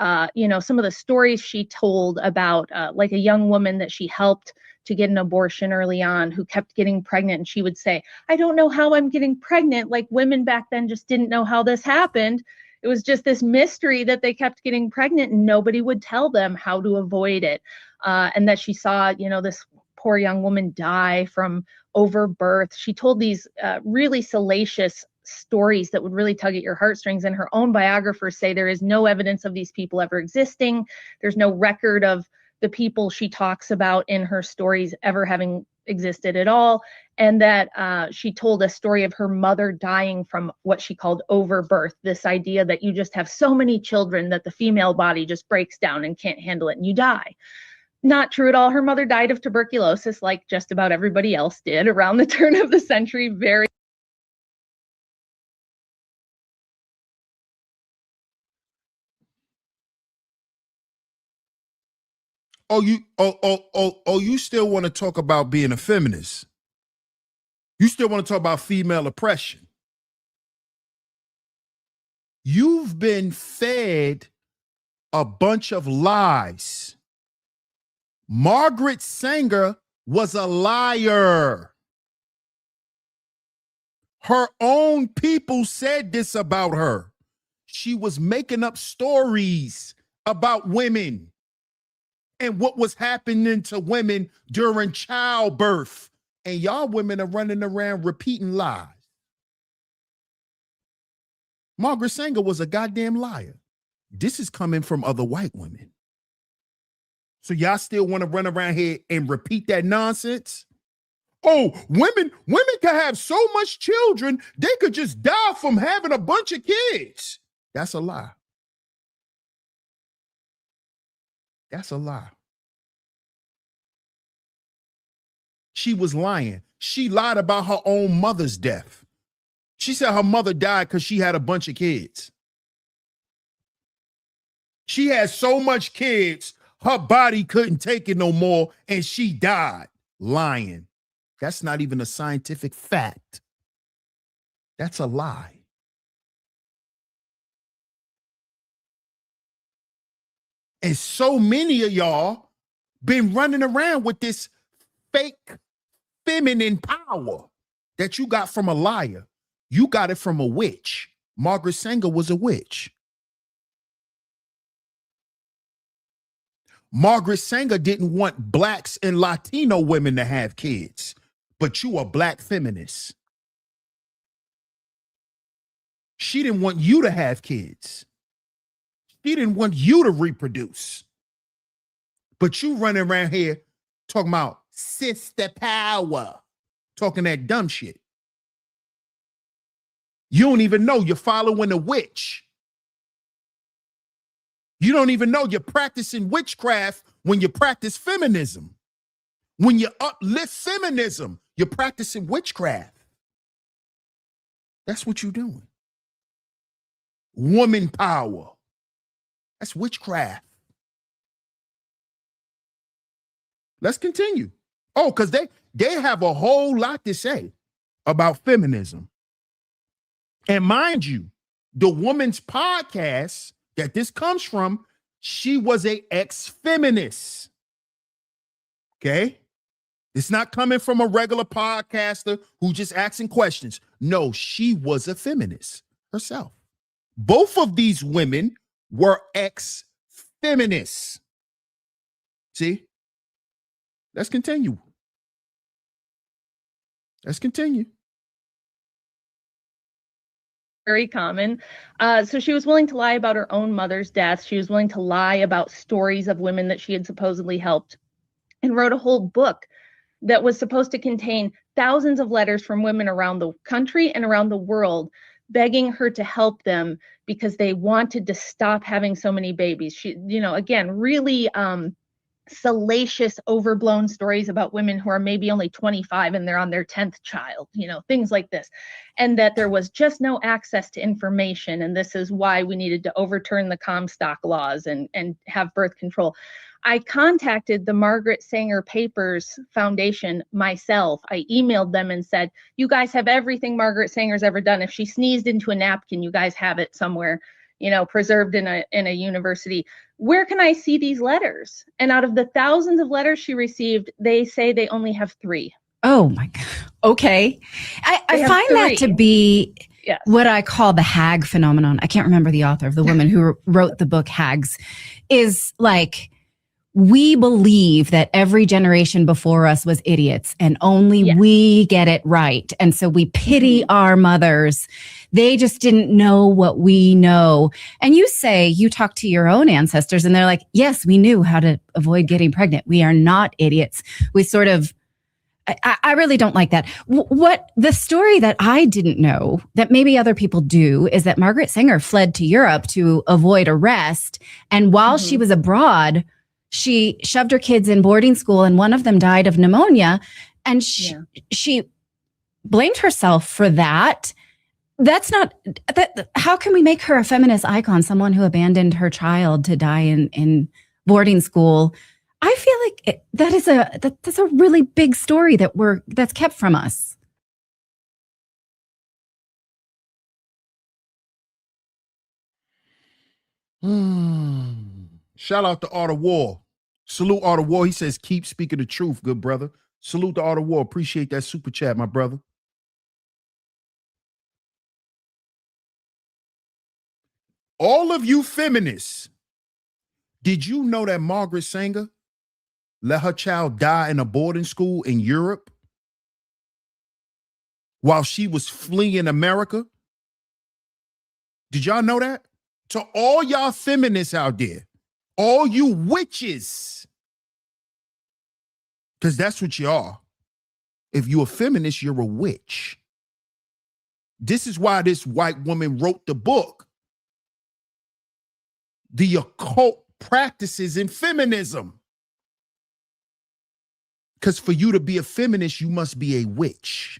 Speaker 5: some of the stories she told about, like a young woman that she helped to get an abortion early on, who kept getting pregnant. And she would say, I don't know how I'm getting pregnant. Like, women back then just didn't know how this happened. It was just this mystery that they kept getting pregnant and nobody would tell them how to avoid it. And that she saw, this poor young woman die from overbirth. She told these really salacious stories that would really tug at your heartstrings. And her own biographers say there is no evidence of these people ever existing. There's no record of the people she talks about in her stories ever having existed at all. And that she told a story of her mother dying from what she called overbirth, this idea that you just have so many children that the female body just breaks down and can't handle it and you die. Not true at all. Her mother died of tuberculosis like just about everybody else did around the turn of the century. Very
Speaker 1: you still want to talk about being a feminist? You still want to talk about female oppression? You've been fed a bunch of lies. Margaret Sanger was a liar. Her own people said this about her. She was making up stories about women and what was happening to women during childbirth. And y'all women are running around repeating lies. Margaret Sanger was a goddamn liar. This is coming from other white women. So y'all still want to run around here and repeat that nonsense? Oh, women can have so much children, they could just die from having a bunch of kids. That's a lie. That's a lie. She was lying. She lied about her own mother's death. She said her mother died because she had a bunch of kids. She had so much kids, her body couldn't take it no more, and she died. Lying. That's not even a scientific fact. That's a lie. And so many of y'all been running around with this fake feminine power that you got from a liar. You got it from a witch. Margaret Sanger was a witch. Margaret Sanger didn't want blacks and Latino women to have kids, but you a black feminist. She didn't want you to have kids. She didn't want you to reproduce. But you running around here talking about sister power, talking that dumb shit. You don't even know you're following a witch. You don't even know you're practicing witchcraft when you practice feminism. When you uplift feminism, you're practicing witchcraft. That's what you're doing. Woman power. That's witchcraft. Let's continue. Oh, because they have a whole lot to say about feminism. And mind you, the woman's podcast that this comes from, she was a ex-feminist. Okay? It's not coming from a regular podcaster who just asking questions. No, she was a feminist herself. Both of these women were ex-feminists. See? Let's continue. Let's continue.
Speaker 5: Very common. So she was willing to lie about her own mother's death. She was willing to lie about stories of women that she had supposedly helped, and wrote a whole book that was supposed to contain thousands of letters from women around the country and around the world begging her to help them because they wanted to stop having so many babies. She, again, really salacious, overblown stories about women who are maybe only 25 and they're on their 10th child, things like this. And that there was just no access to information. And this is why we needed to overturn the Comstock laws and have birth control. I contacted the Margaret Sanger Papers Foundation myself. I emailed them and said, you guys have everything Margaret Sanger's ever done. If she sneezed into a napkin, you guys have it somewhere, preserved in a university. Where can I see these letters? And out of the thousands of letters she received, they say they only have 3.
Speaker 4: Oh my God. Okay. I find 3. That to be what I call the hag phenomenon. I can't remember the author of the woman who wrote the book Hags, is like we believe that every generation before us was idiots and only we get it right. And so we pity our mothers. They just didn't know what we know. And you talk to your own ancestors and they're like, yes, we knew how to avoid getting pregnant. We are not idiots. We sort of, I really don't like that. What the story that I didn't know that maybe other people do is that Margaret Sanger fled to Europe to avoid arrest. And while she was abroad, she shoved her kids in boarding school and one of them died of pneumonia. And she blamed herself for that. That's not that. How can we make her a feminist icon? Someone who abandoned her child to die in boarding school. I feel like that's a really big story that's kept from us.
Speaker 1: Shout out to Art of War. Salute Art of War. He says, keep speaking the truth, good brother. Salute to Art of War. Appreciate that super chat, my brother. All of you feminists, did you know that Margaret Sanger let her child die in a boarding school in Europe while she was fleeing America? Did y'all know that? To all y'all feminists out there, all you witches, because that's what you are. If you're a feminist, you're a witch. This is why this white woman wrote the book, The Occult Practices in Feminism. Because for you to be a feminist, you must be a witch.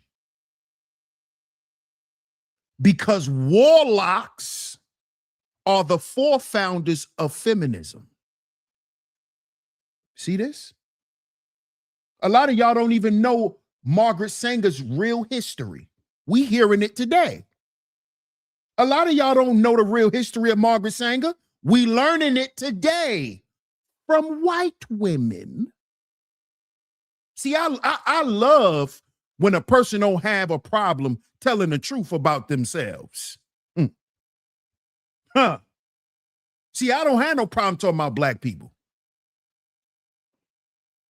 Speaker 1: Because warlocks are the forefounders of feminism. See this? A lot of y'all don't even know Margaret Sanger's real history. We hearing it today. A lot of y'all don't know the real history of Margaret Sanger. We learning it today from white women. See, I love when a person don't have a problem telling the truth about themselves. See, I don't have no problem talking about black people.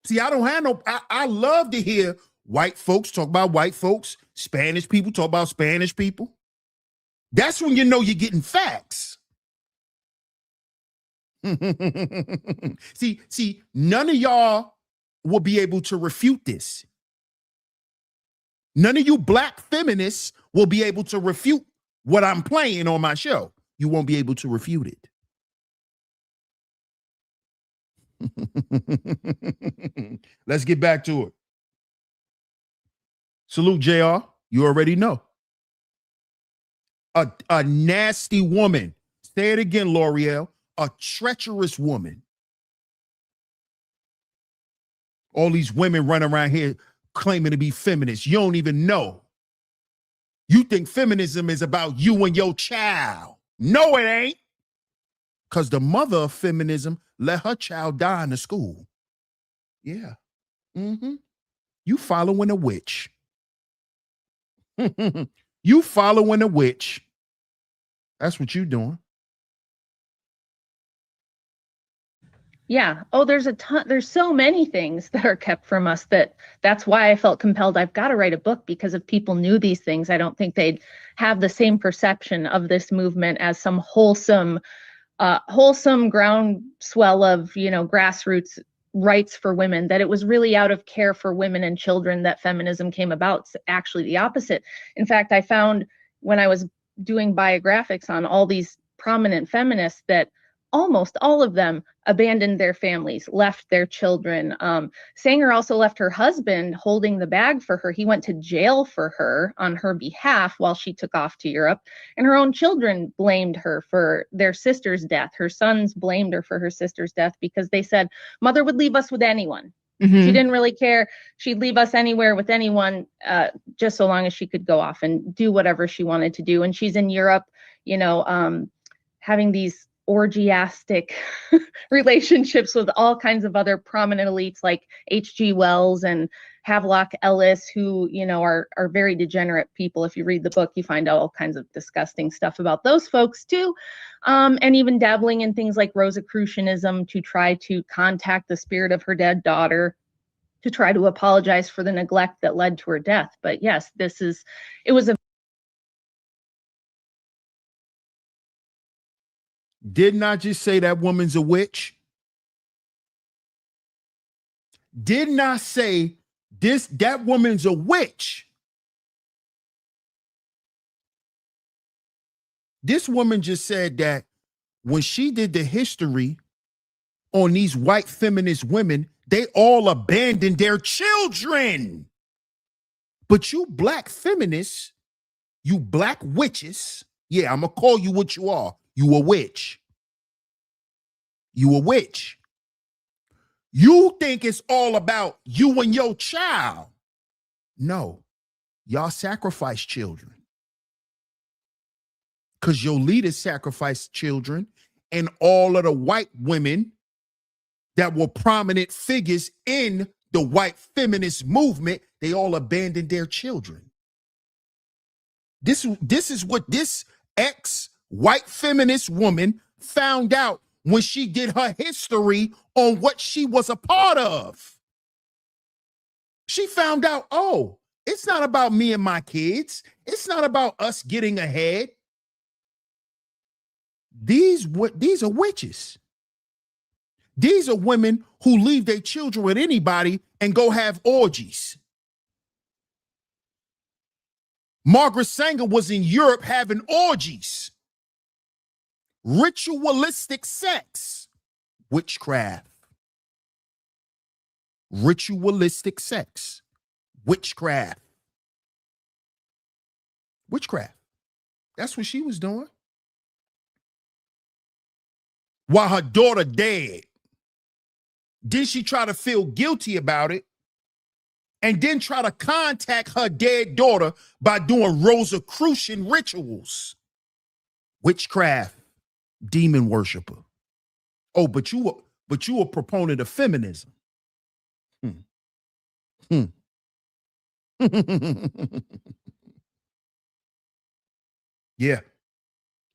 Speaker 1: See, I love to hear white folks talk about white folks, Spanish people talk about Spanish people. That's when you know you're getting facts. See, none of y'all will be able to refute this. None of you black feminists will be able to refute what I'm playing on my show. You won't be able to refute it. Let's get back to it. Salute, JR. You already know. A nasty woman. Say it again, L'Oreal. A treacherous woman. All these women running around here claiming to be feminists. You don't even know. You think feminism is about you and your child. No, it ain't. Because the mother of feminism let her child die in the school. Yeah. You following a witch. You following a witch. That's what you doing.
Speaker 5: Yeah. Oh, there's a ton. There's so many things that are kept from us that's why I felt compelled. I've got to write a book, because if people knew these things, I don't think they'd have the same perception of this movement as some wholesome groundswell of, grassroots rights for women, that it was really out of care for women and children that feminism came about. It's actually the opposite. In fact, I found when I was doing biographics on all these prominent feminists that almost all of them abandoned their families, left their children. Sanger also left her husband holding the bag for her. He went to jail for her on her behalf while she took off to Europe. And her own children blamed her for their sister's death. Her sons blamed her for her sister's death because they said, Mother would leave us with anyone. She didn't really care. She'd leave us anywhere with anyone, just so long as she could go off and do whatever she wanted to do. And she's in Europe, having these orgiastic relationships with all kinds of other prominent elites like H.G. Wells and Havelock Ellis, who, you know, are very degenerate people. If you read the book, you find out all kinds of disgusting stuff about those folks too. And even dabbling in things like Rosicrucianism to try to contact the spirit of her dead daughter, to try to apologize for the neglect that led to her death. But yes, it was a
Speaker 1: Did not just say that woman's a witch. Did not say that woman's a witch. This woman just said that when she did the history on these white feminist women, they all abandoned their children. But you black feminists, you black witches, yeah, I'm gonna call you what you are. You a witch. You a witch. You think it's all about you and your child. No, y'all sacrifice children. Because your leaders sacrificed children, and all of the white women that were prominent figures in the white feminist movement, they all abandoned their children. This is what this ex-white feminist woman found out when she did her history on what she was a part of. She found out, oh, it's not about me and my kids. It's not about us getting ahead. These are witches. These are women who leave their children with anybody and go have orgies. Margaret Sanger was in Europe having orgies. Ritualistic sex. Witchcraft. Ritualistic sex. Witchcraft. Witchcraft. That's what she was doing. While her daughter dead. Then she try to feel guilty about it and then try to contact her dead daughter by doing Rosicrucian rituals. Witchcraft, demon worshiper. Oh, but you a proponent of feminism. Yeah.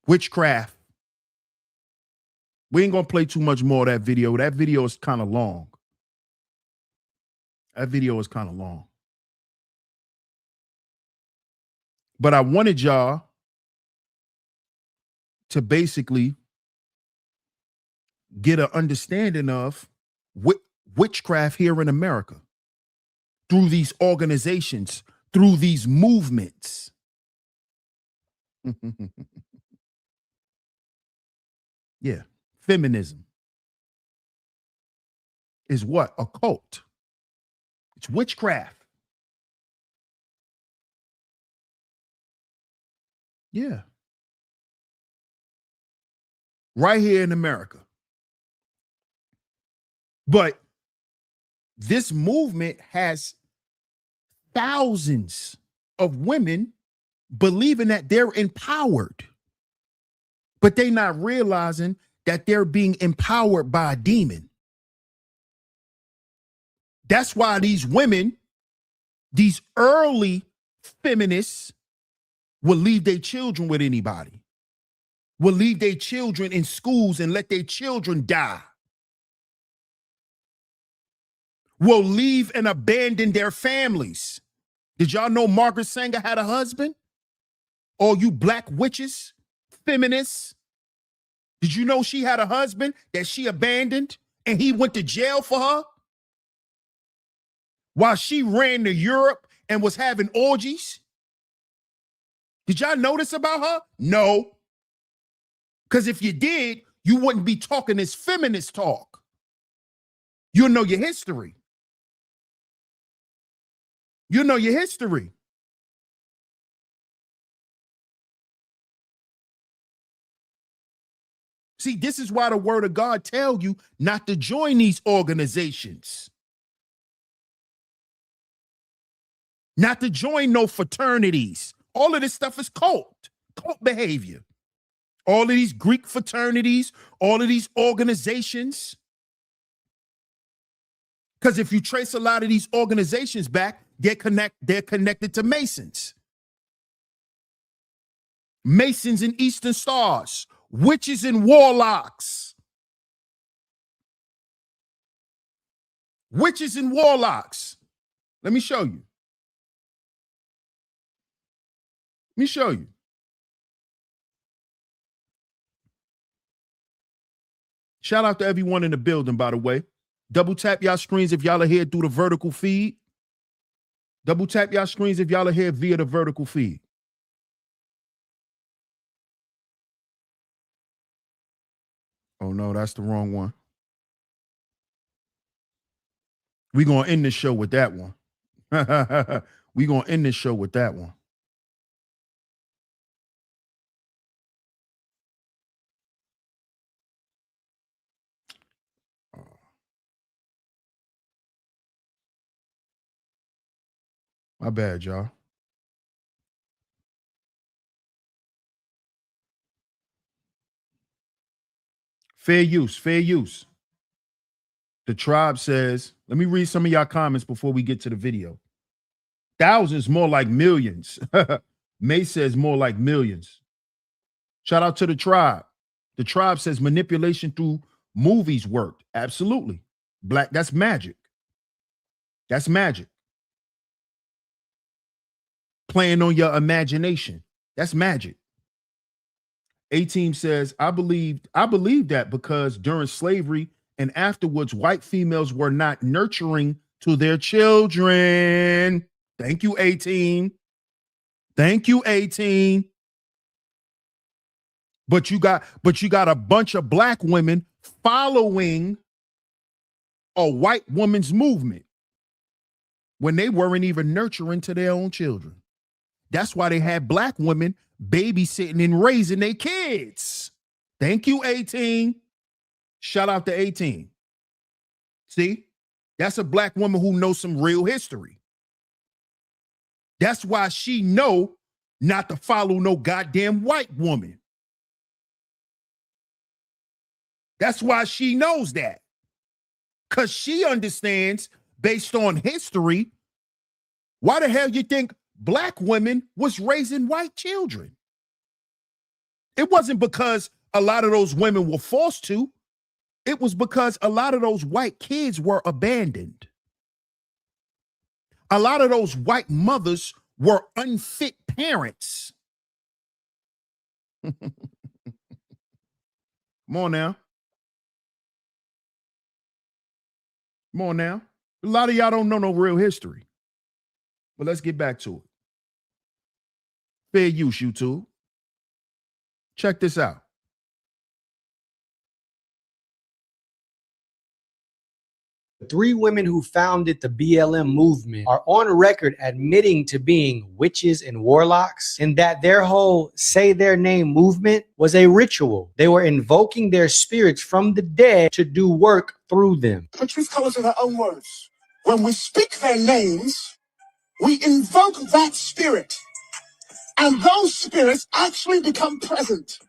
Speaker 1: Witchcraft. We ain't gonna play too much more of that video. That video is kind of long. That video is kind of long. But I wanted y'all to basically get an understanding of witchcraft here in America through these organizations, through these movements. Yeah. Feminism is what? A cult. It's witchcraft. Yeah. Right here in America. But this movement has thousands of women believing that they're empowered, but they're not realizing that they're being empowered by a demon. That's why these women, these early feminists, will leave their children with anybody, will leave their children in schools and let their children die, will leave and abandon their families. Did y'all know Margaret Sanger had a husband? All you black witches, feminists, did you know she had a husband that she abandoned and he went to jail for her while she ran to Europe and was having orgies? Did y'all know this about her? No. Because if you did, you wouldn't be talking this feminist talk. You'll know your history. You know your history. See, this is why the word of God tells you not to join these organizations. Not to join no fraternities. All of this stuff is cult behavior. All of these Greek fraternities, all of these organizations. Because if you trace a lot of these organizations back, they're connected to Masons. Masons and Eastern Stars, witches and warlocks. Witches and warlocks. Let me show you. Let me show you. Shout out to everyone in the building, by the way. Double tap y'all screens if y'all are here through the vertical feed. Double tap y'all screens if y'all are here via the vertical feed. Oh, no, that's the wrong one. We're going to end this show with that one. We're going to end this show with that one. My bad, y'all. Fair use, fair use. The tribe says, let me read some of y'all comments before we get to the video. Thousands, more like millions. May says more like millions. Shout out to the tribe. The tribe says manipulation through movies worked. Absolutely. Black, that's magic. That's magic. Playing on your imagination. That's magic. A-Team says, I believe that because during slavery and afterwards, white females were not nurturing to their children. Thank you, A-Team. Thank you, A-Team. But you got a bunch of black women following a white woman's movement when they weren't even nurturing to their own children. That's why they had black women babysitting and raising their kids. Thank you, 18. Shout out to 18. See, that's a black woman who knows some real history. That's why she know not to follow no goddamn white woman. That's why she knows that. Because she understands, based on history, why the hell you think black women was raising white children? It wasn't because a lot of those women were forced to. It was because a lot of those white kids were abandoned. A lot of those white mothers were unfit parents. Come on now. Come on now. A lot of y'all don't know no real history. But let's get back to it. Fair use, YouTube. Check this out.
Speaker 6: Three women who founded the BLM movement are on record admitting to being witches and warlocks, and that their whole say their name movement was a ritual. They were invoking their spirits from the dead to do work through them.
Speaker 7: The truth colors in their own words. When we speak their names, we invoke that spirit, and those spirits actually become present.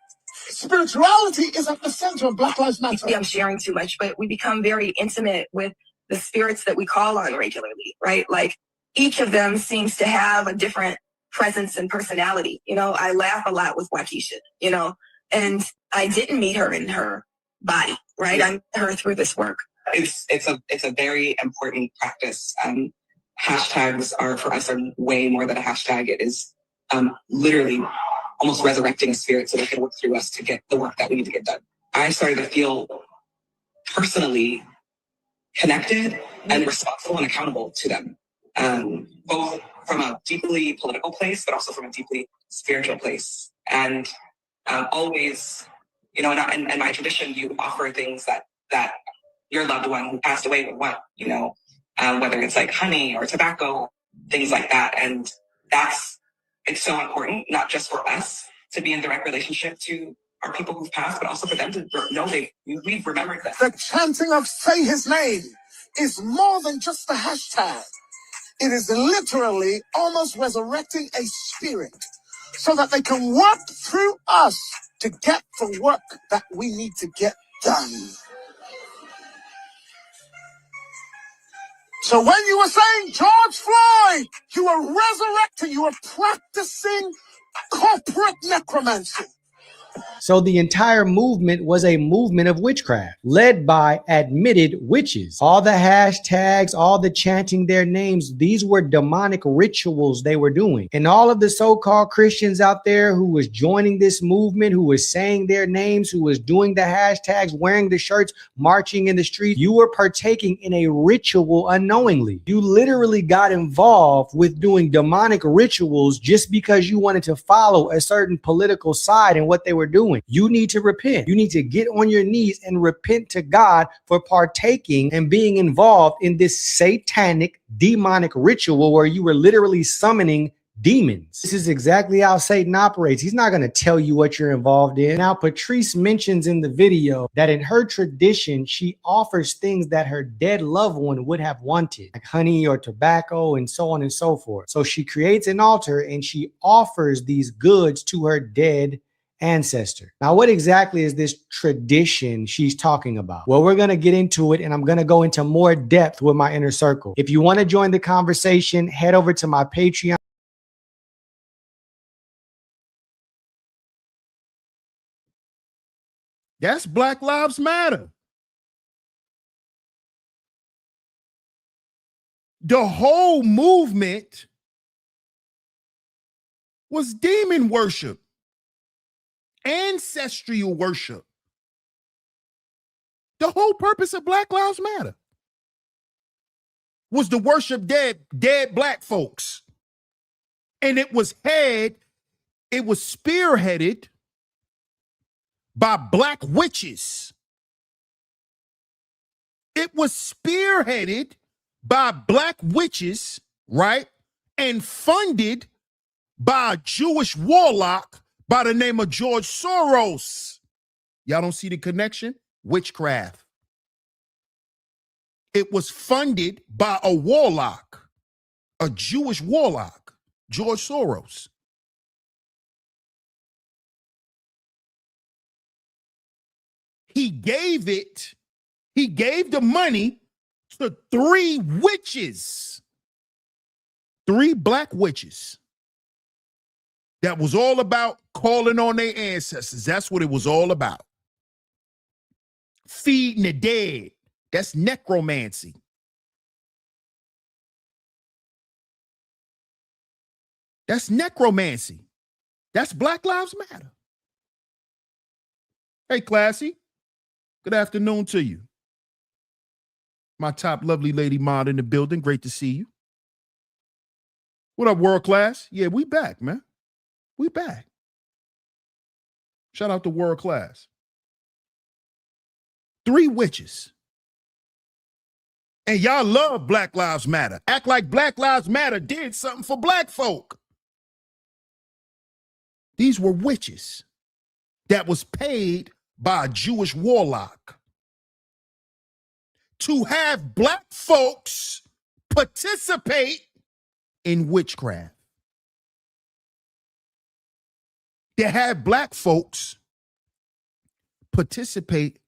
Speaker 7: Spirituality is at the center of Black Lives Matter.
Speaker 8: Maybe I'm sharing too much, but we become very intimate with the spirits that we call on regularly, right? Like each of them seems to have a different presence and personality. You know, I laugh a lot with Waukesha, you know, and I didn't meet her in her body, right? I met her through this work.
Speaker 9: It's a very important practice. Hashtags are for us are way more than a hashtag. It is literally almost resurrecting a spirit so they can work through us to get the work that we need to get done. I started to feel personally connected and responsible and accountable to them, both from a deeply political place, but also from a deeply spiritual place. And always, you know, in my tradition, you offer things that your loved one who passed away would want, you know, whether it's like honey or tobacco, things like that. And it's so important, not just for us to be in direct relationship to our people who've passed, but also for them to know we've remembered them.
Speaker 7: The chanting of say his name is more than just a hashtag. It is literally almost resurrecting a spirit so that they can work through us to get the work that we need to get done. So when you were saying George Floyd, you were resurrecting, you were practicing corporate necromancy.
Speaker 6: So the entire movement was a movement of witchcraft led by admitted witches. All the hashtags, all the chanting their names, these were demonic rituals they were doing. And all of the so-called Christians out there who was joining this movement, who was saying their names, who was doing the hashtags, wearing the shirts, marching in the street, you were partaking in a ritual unknowingly. You literally got involved with doing demonic rituals just because you wanted to follow a certain political side and what they were doing. You need to repent. You need to get on your knees and repent to God for partaking and being involved in this satanic, demonic ritual where you were literally summoning demons. This is exactly how Satan operates. He's not going to tell you what you're involved in. Now, Patrice mentions in the video that in her tradition, she offers things that her dead loved one would have wanted, like honey or tobacco and so on and so forth. So she creates an altar and she offers these goods to her dead ancestor. Now, what exactly is this tradition she's talking about? Well, we're going to get into it and I'm going to go into more depth with my inner circle. If you want to join the conversation, head over to my Patreon.
Speaker 1: That's Black Lives Matter. The whole movement was demon worship, ancestral worship. The whole purpose of Black Lives Matter was to worship dead black folks. And it was spearheaded by black witches. It was spearheaded by black witches, right? And funded by a Jewish warlock by the name of George Soros. Y'all don't see the connection? Witchcraft. It was funded by a warlock, a Jewish warlock, George Soros. He gave the money to 3 witches, 3 black witches. That was all about calling on their ancestors. That's what it was all about. Feeding the dead. That's necromancy. That's necromancy. That's Black Lives Matter. Hey, Classy. Good afternoon to you. My top lovely lady mod in the building. Great to see you. What up, World Class? Yeah, we back, man. We back. Shout out to World Class. 3 witches. And y'all love Black Lives Matter. Act like Black Lives Matter did something for black folk. These were witches that was paid by a Jewish warlock to have black folks participate in witchcraft. They have black folks participate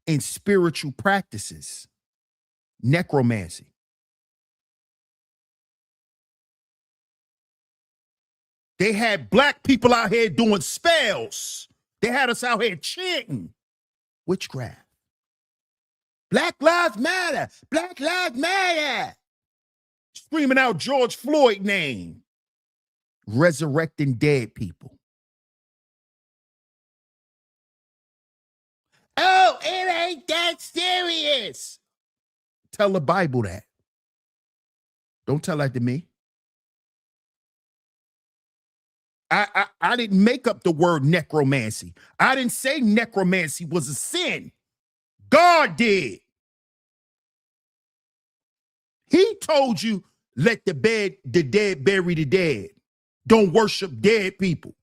Speaker 1: in spiritual practices, necromancy. They had black people out here doing spells. They had us out here chanting witchcraft. Black Lives Matter, Black Lives Matter. Screaming out George Floyd name. Resurrecting dead people. Oh, it ain't that serious. Tell the Bible that. Don't tell that to me. I didn't make up the word necromancy. I didn't say necromancy was a sin. God did. He told you, let the dead bury the dead. Don't worship dead people.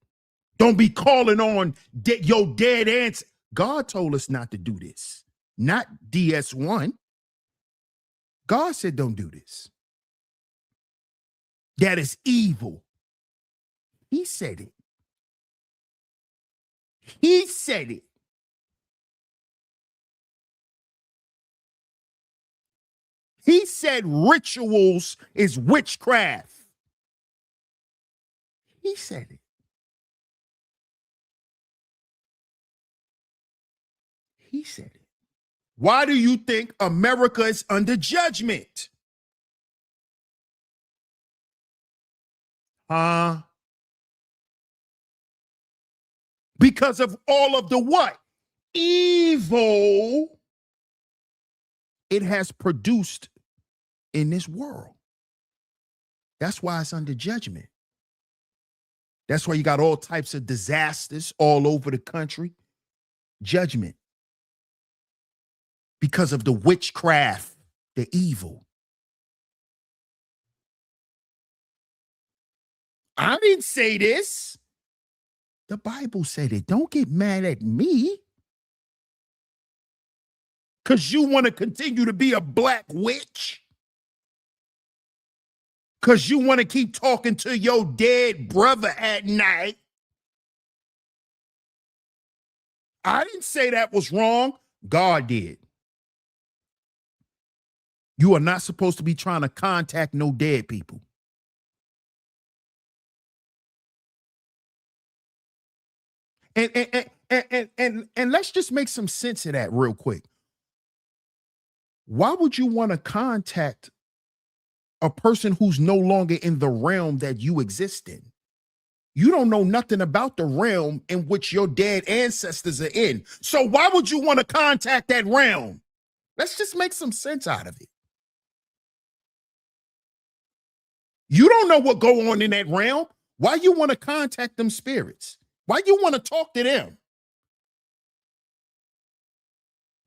Speaker 1: Don't be calling on your dead aunts. God told us not to do this. Not DS1. God said don't do this. That is evil. He said it. He said it. He said rituals is witchcraft. He said it. He said it. Why do you think America is under judgment? Because of all of the what? Evil it has produced in this world. That's why it's under judgment. That's why you got all types of disasters all over the country. Judgment. Because of the witchcraft, the evil. I didn't say this. The Bible said it. Don't get mad at me. Because you want to continue to be a black witch. Because you want to keep talking to your dead brother at night. I didn't say that was wrong. God did. You are not supposed to be trying to contact no dead people. And let's just make some sense of that real quick. Why would you want to contact a person who's no longer in the realm that you exist in? You don't know nothing about the realm in which your dead ancestors are in. So why would you want to contact that realm? Let's just make some sense out of it. You don't know what go on in that realm. Why you want to contact them spirits? Why you want to talk to them?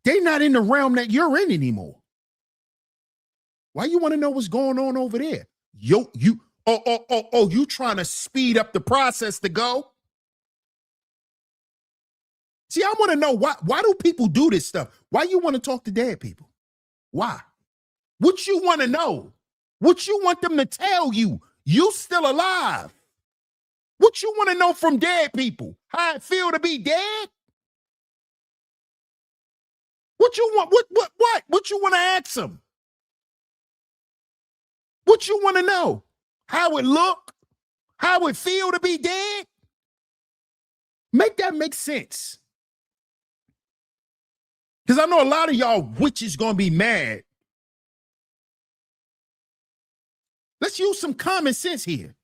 Speaker 1: They're not in the realm that you're in anymore. Why you want to know what's going on over there? You trying to speed up the process to go? See, I want to know why do people do this stuff? Why you want to talk to dead people? Why? What you want to know? What you want them to tell you? You still alive. What you want to know from dead people? How it feel to be dead? What you want? What you want to ask them? What you want to know? How it look? How it feel to be dead? Make that make sense. Because I know a lot of y'all witches gonna be mad. Let's use some common sense here.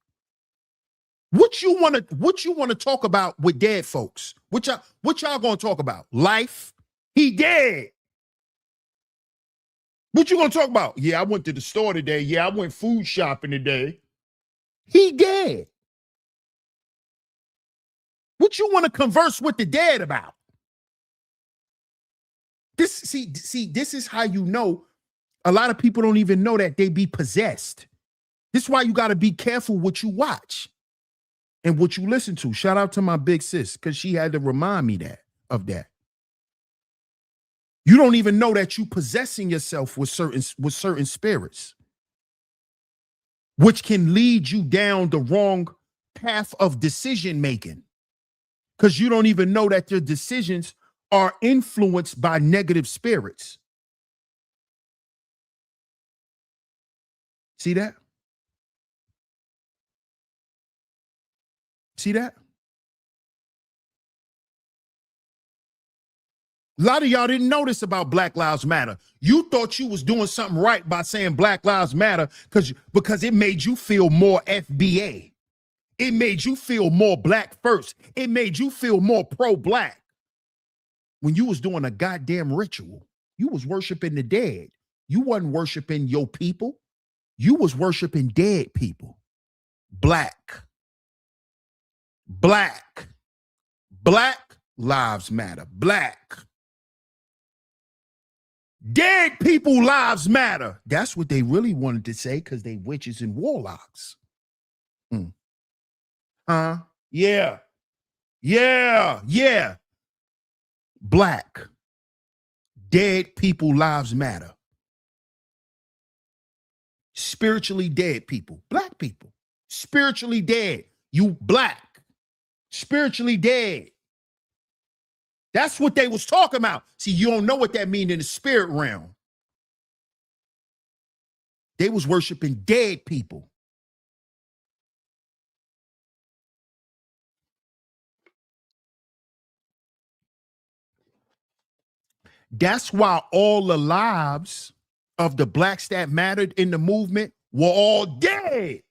Speaker 1: What you want to talk about with dead folks? What y'all gonna talk about? Life? He dead. What you gonna talk about? Yeah, I went to the store today. Yeah, I went food shopping today. He dead. What you want to converse with the dead about? This is how you know a lot of people don't even know that they be possessed. This is why you got to be careful what you watch and what you listen to. Shout out to my big sis, because she had to remind me of that. You don't even know that you possessing yourself with certain spirits, which can lead you down the wrong path of decision making, because you don't even know that your decisions are influenced by negative spirits. See that? See that? A lot of y'all didn't know this about Black Lives Matter. You thought you was doing something right by saying Black Lives Matter because it made you feel more FBA. It made you feel more black first. It made you feel more pro-black. When you was doing a goddamn ritual, you was worshiping the dead. You wasn't worshiping your people. You was worshiping dead people. Black lives matter. Black. Dead people lives matter. That's what they really wanted to say, because they witches and warlocks. Yeah. Black. Dead people lives matter. Spiritually dead people. Black people. Spiritually dead. You black. Spiritually dead. That's what they was talking about. See, you don't know what that means in the spirit realm. They was worshiping dead people. That's why all the lives of the blacks that mattered in the movement were all dead.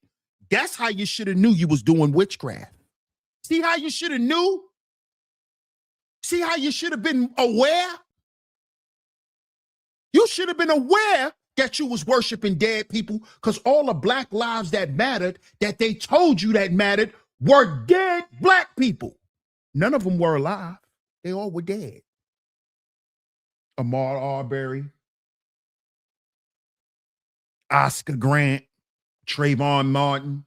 Speaker 1: That's how you should have knew you was doing witchcraft. See how you should have knew? See how you should have been aware? You should have been aware that you was worshiping dead people, because all the black lives that mattered, that they told you that mattered, were dead black people. None of them were alive. They all were dead. Ahmaud Arbery, Oscar Grant, Trayvon Martin,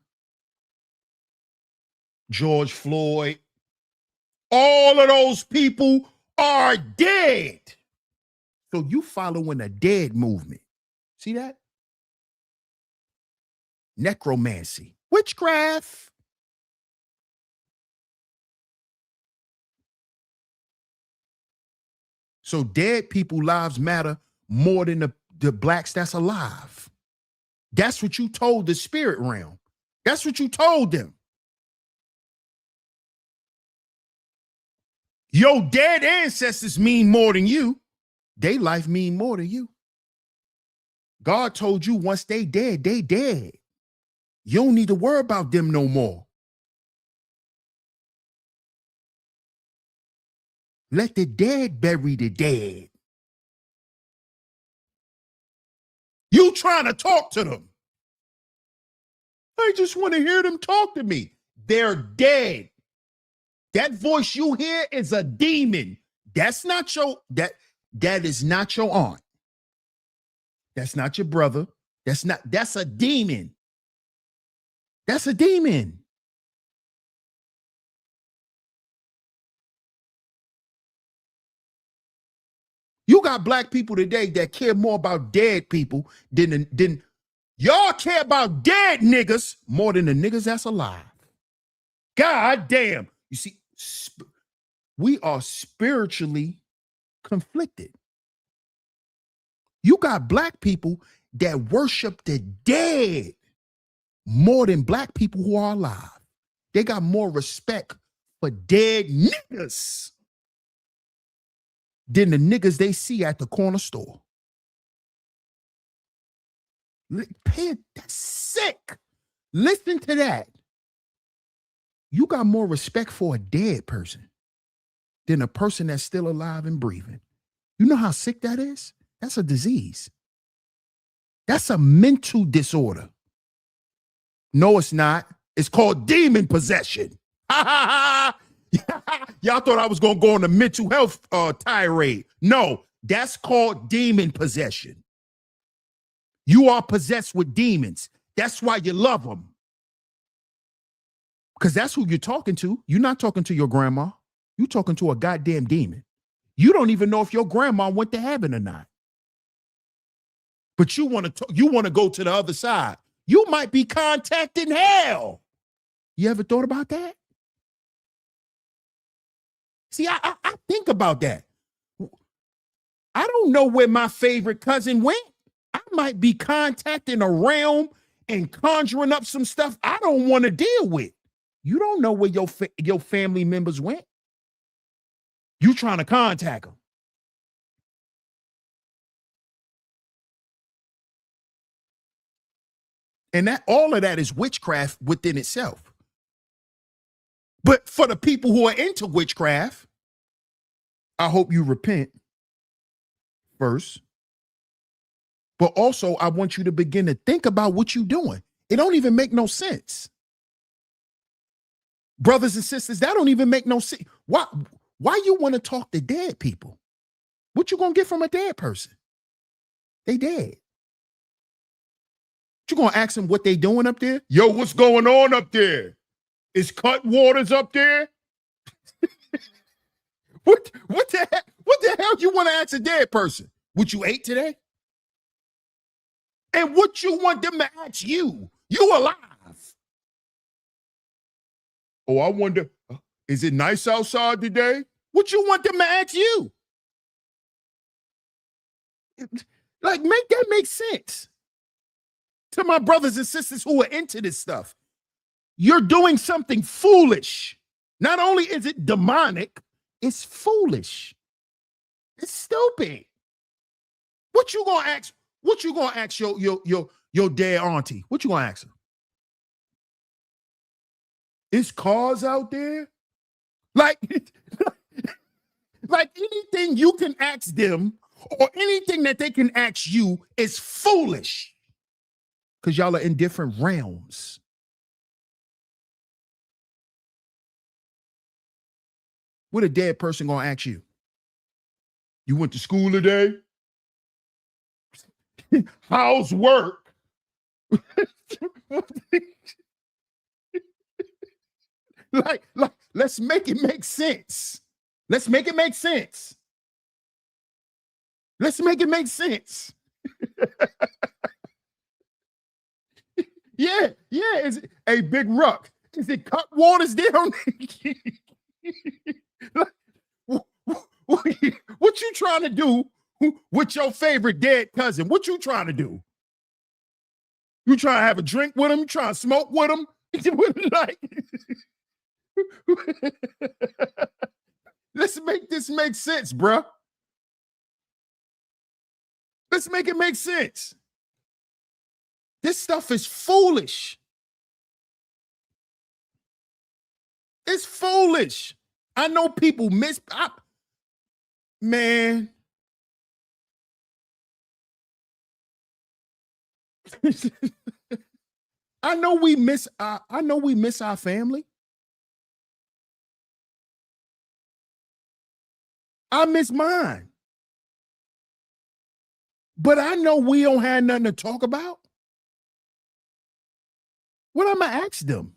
Speaker 1: George Floyd. All of those people are dead. So you following a dead movement. See that? Necromancy, witchcraft. So dead people lives matter more than the blacks that's alive. That's what you told the spirit realm. That's what you told them. Your dead ancestors mean more than you. They life mean more than you. God told you once they dead, they dead. You don't need to worry about them no more. Let the dead bury the dead. You trying to talk to them. I just want to hear them talk to me. They're dead. That voice you hear is a demon. That's not your, that is not your aunt. That's not your brother. That's a demon. That's a demon. You got black people today that care more about dead people than y'all care about dead niggas more than the niggas that's alive. God damn. You see, we are spiritually conflicted. You got black people that worship the dead more than black people who are alive. They got more respect for dead niggas than the niggas they see at the corner store. That's sick. Listen to that. You got more respect for a dead person than a person that's still alive and breathing. You know how sick that is? That's a disease. That's a mental disorder. No, it's not. It's called demon possession. Y'all thought I was going to go on a mental health tirade. No, that's called demon possession. You are possessed with demons. That's why you love them. Because that's who you're talking to. You're not talking to your grandma. You're talking to a goddamn demon. You don't even know if your grandma went to heaven or not. But you want to go to the other side. You might be contacting hell. You ever thought about that? See, I think about that. I don't know where my favorite cousin went. I might be contacting a realm and conjuring up some stuff I don't want to deal with. You don't know where your family members went. You trying to contact them. And that all of that is witchcraft within itself. But for the people who are into witchcraft, I hope you repent first. But also, I want you to begin to think about what you're doing. It don't even make no sense. Brothers and sisters, that don't even make no sense. Why you want to talk to dead people? What you gonna get from a dead person? They dead. You gonna ask them what they doing up there? Yo, what's going on up there? Is Cutwaters up there? What the hell you want to ask a dead person? What you ate today? And what you want them to ask you? You alive. Oh, I wonder, is it nice outside today? What you want them to ask you? Like, make that make sense to my brothers and sisters who are into this stuff. You're doing something foolish. Not only is it demonic, it's foolish. It's stupid. What you gonna ask? What you gonna ask your dead auntie? What you gonna ask her? Is cars out there? Like, like anything you can ask them or anything that they can ask you is foolish. Because y'all are in different realms. What a dead person gonna ask you? You went to school today? How's work? like, let's make it make sense. Let's make it make sense. Let's make it make sense. Yeah. Is it a big ruck? Is it cut waters down? What you trying to do with your favorite dead cousin? What you trying to do? You trying to have a drink with him? You trying to smoke with him? Like, let's make this make sense, bruh. Let's make it make sense. This stuff is foolish. It's foolish. I know people man. I know we miss our family. I miss mine. But I know we don't have nothing to talk about. What am I ask them?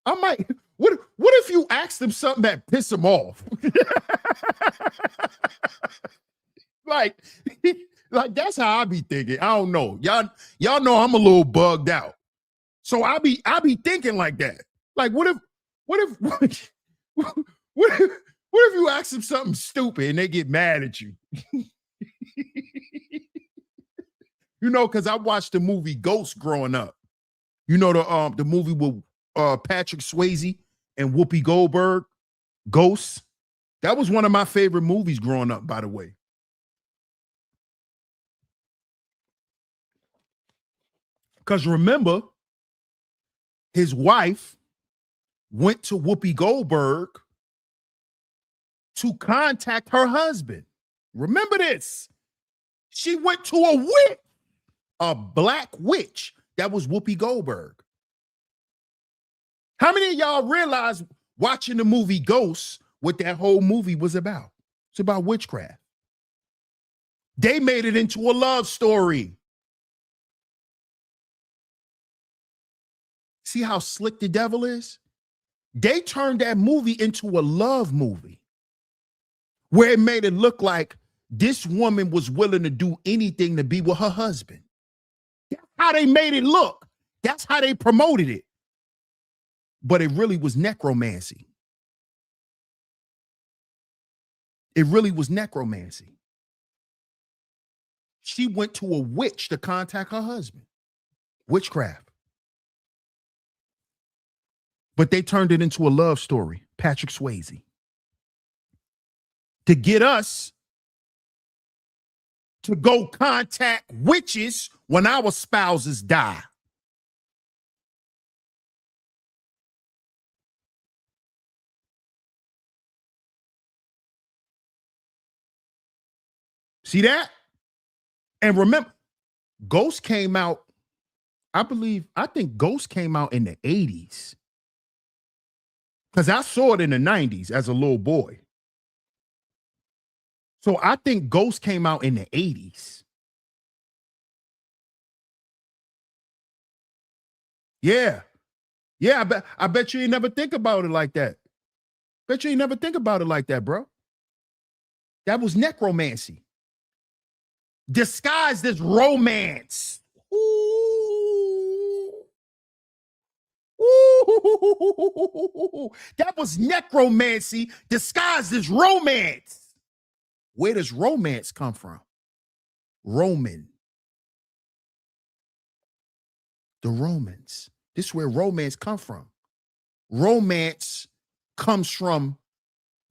Speaker 1: I might. What if you ask them something that piss them off? like that's how I be thinking. I don't know. Y'all know I'm a little bugged out. So I be thinking like that. Like what if you ask them something stupid and they get mad at you? You know, because I watched the movie Ghost growing up. You know the movie with Patrick Swayze and Whoopi Goldberg, Ghost. That was one of my favorite movies growing up, by the way. Because remember, his wife went to Whoopi Goldberg to contact her husband. Remember this. She went to a witch, a black witch. That was Whoopi Goldberg. How many of y'all realize watching the movie Ghost what that whole movie was about? It's about witchcraft. They made it into a love story. See how slick the devil is? They turned that movie into a love movie where it made it look like this woman was willing to do anything to be with her husband. That's how they made it look. That's how they promoted it. But it really was necromancy. It really was necromancy. She went to a witch to contact her husband. Witchcraft. But they turned it into a love story. Patrick Swayze. To get us to go contact witches when our spouses die. See that? And remember, Ghost came out, I think Ghost came out in the 80s. Because I saw it in the 90s as a little boy. So I think Ghost came out in the 80s. Yeah. Yeah, I bet you ain't never think about it like that. Bet you ain't never think about it like that, bro. That was necromancy. Disguised as romance. Ooh. Ooh. That was necromancy disguised as romance. Where does romance come from? Roman. The Romans. This is where romance come from. Romance comes from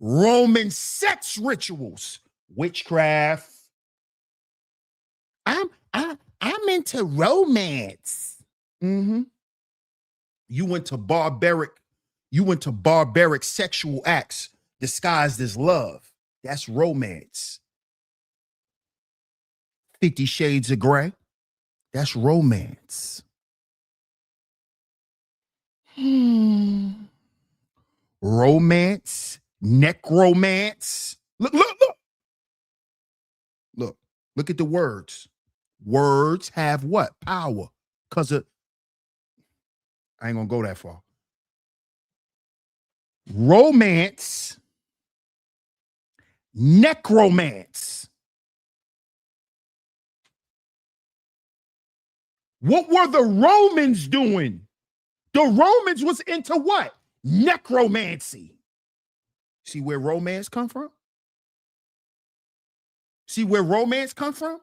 Speaker 1: Roman sex rituals, witchcraft. I'm into romance. Mm-hmm. You went to barbaric sexual acts disguised as love. That's romance. 50 Shades of Grey. That's romance. Romance, necromance. Look at the words. Words have what? Power. Because I ain't gonna go that far. Romance, necromance. What were the Romans doing? The Romans was into what? Necromancy. See where romance come from? See where romance come from?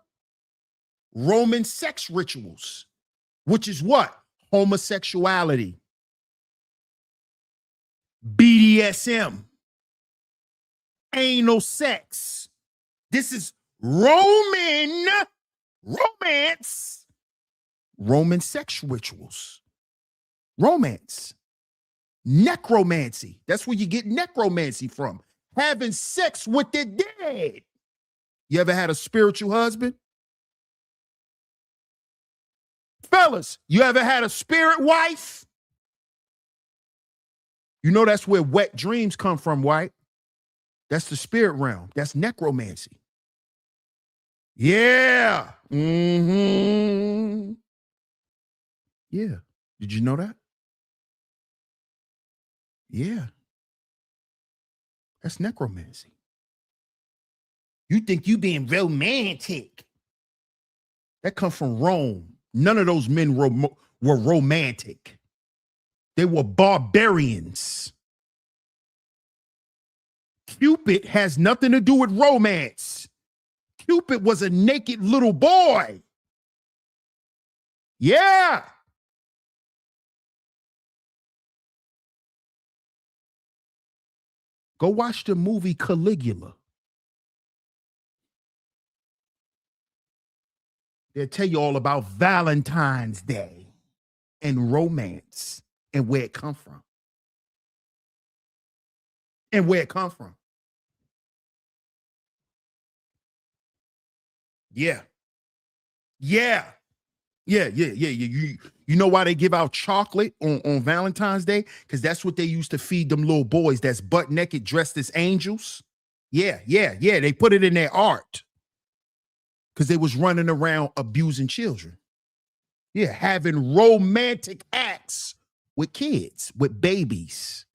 Speaker 1: Roman sex rituals, which is what? Homosexuality. BDSM. Anal sex. This is Roman romance. Roman sex rituals. Romance. Necromancy. That's where you get necromancy from. Having sex with the dead. You ever had a spiritual husband? Fellas, you ever had a spirit wife? You know that's where wet dreams come from, right? That's the spirit realm. That's necromancy. Yeah. Mm-hmm. Yeah. Did you know that? Yeah. That's necromancy. You think you being romantic. That comes from Rome. None of those men were romantic. They were barbarians. Cupid has nothing to do with romance. Cupid was a naked little boy. Yeah. Go watch the movie Caligula. They'll tell you all about Valentine's Day and romance and where it come from. And where it come from. Yeah. Yeah. Yeah. You know why they give out chocolate on Valentine's Day? Because that's what they used to feed them little boys that's butt naked dressed as angels. Yeah. They put it in their art. Because they was running around abusing children. Yeah, having romantic acts with kids, with babies.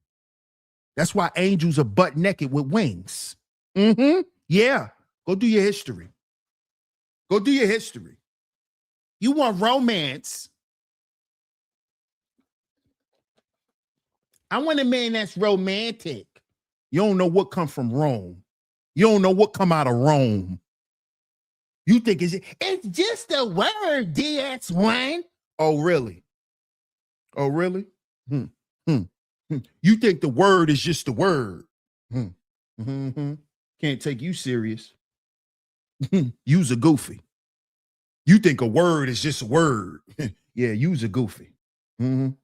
Speaker 1: That's why angels are butt naked with wings. Mm-hmm. Yeah. Go do your history. Go do your history. You want romance. I want a man that's romantic. You don't know what come from Rome. You don't know what come out of Rome. You think it's just a word, DS1. Oh, really? Oh, really? You think the word is just a word. Can't take you serious. You's a goofy. You think a word is just a word. Yeah, you's a goofy. Yeah,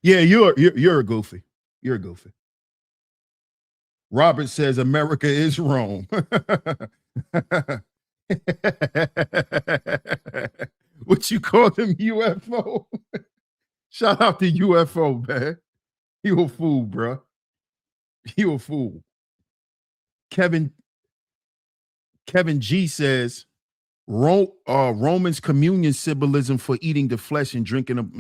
Speaker 1: you're a goofy. You're a goofy. Robert says America is Rome. What you call them, UFO? Shout out to UFO, man. You a fool, bro. You a fool. Kevin G says Romans communion symbolism for eating the flesh and drinking of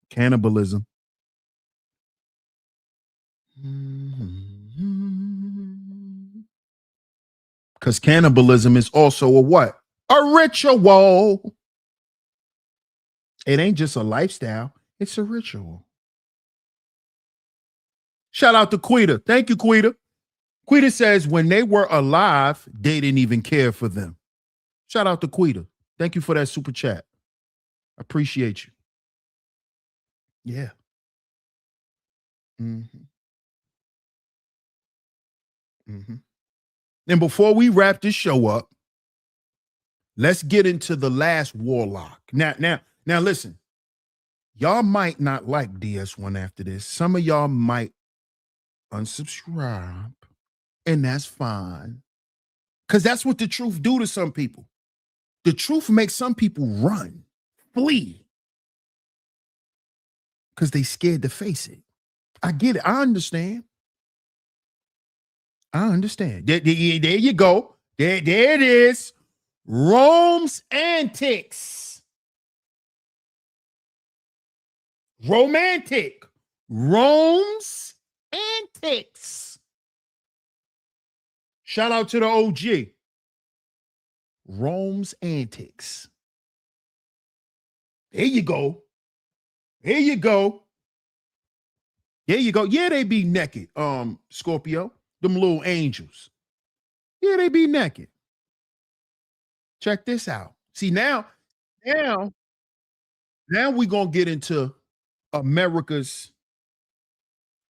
Speaker 1: cannibalism. Because cannibalism is also a what? A ritual. It ain't just a lifestyle, it's a ritual. Shout out to Quita. Thank you, Quita. Quita says when they were alive, they didn't even care for them. Shout out to Quita. Thank you for that super chat. Appreciate you. Yeah. Mm-hmm. Mm-hmm. And before we wrap this show up, let's get into the last warlock. Now, listen. Y'all might not like DS1 after this. Some of y'all might unsubscribe, and that's fine. Because that's what the truth do to some people. The truth makes some people run, flee, because they scared to face it. I get it. I understand. There you go. There it is. Rome's antics. Romantic. Rome's antics. Shout out to the OG. Rome's antics. There you go. There you go. There you go. Yeah, they be naked. Scorpio. Them little angels. Yeah, they be naked. Check this out. See, now we're gonna get into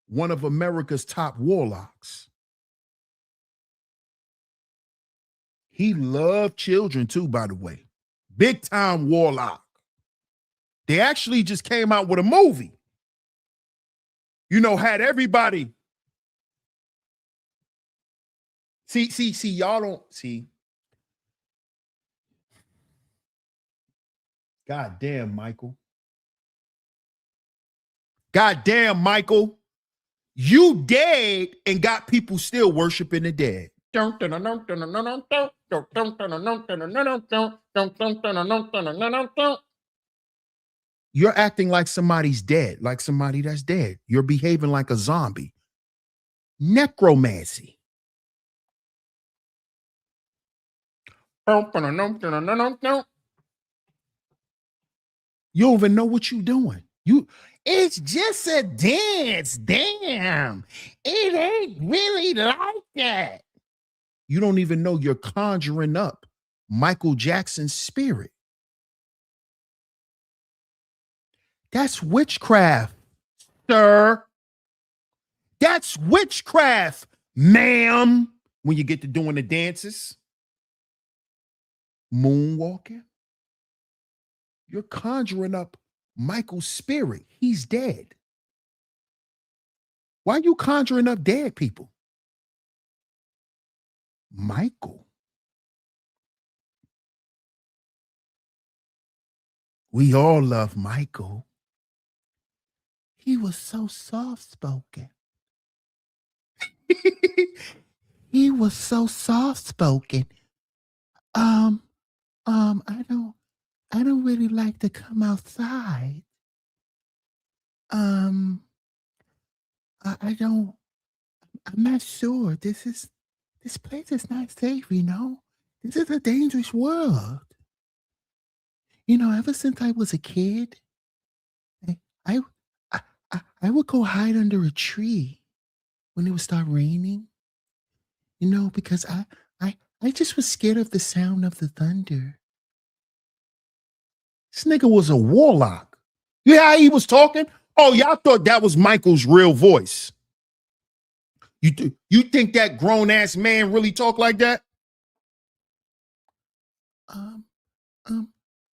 Speaker 1: one of America's top warlocks. He loved children too, by the way. Big time warlock. They actually just came out with a movie. Had everybody. See, y'all don't see. God damn, Michael. God damn, Michael. You dead and got people still worshiping the dead. You're acting like somebody's dead, like somebody that's dead. You're behaving like a zombie. Necromancy. You don't even know what you're doing. It's just a dance. Damn. It ain't really like that. You don't even know you're conjuring up Michael Jackson's spirit. That's witchcraft, sir. That's witchcraft, ma'am. When you get to doing the dances, moonwalking, you're conjuring up Michael's spirit. He's dead. Why are you conjuring up dead people? Michael. We all love Michael. He was so soft-spoken. He was so soft-spoken. I don't really like to come outside. I'm not sure. This place is not safe, This is a dangerous world. Ever since I was a kid, I would go hide under a tree when it would start raining, because I just was scared of the sound of the thunder. This nigga was a warlock. You hear how he was talking? Oh, y'all thought that was Michael's real voice. You think that grown-ass man really talk like that?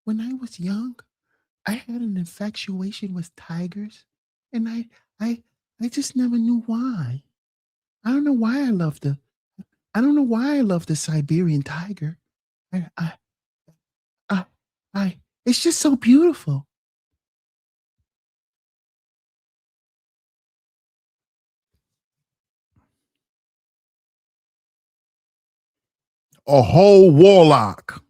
Speaker 1: When I was young, I had an infatuation with tigers, and I just never knew why. I don't know why I love the Siberian tiger. It's just so beautiful. A whole warlock.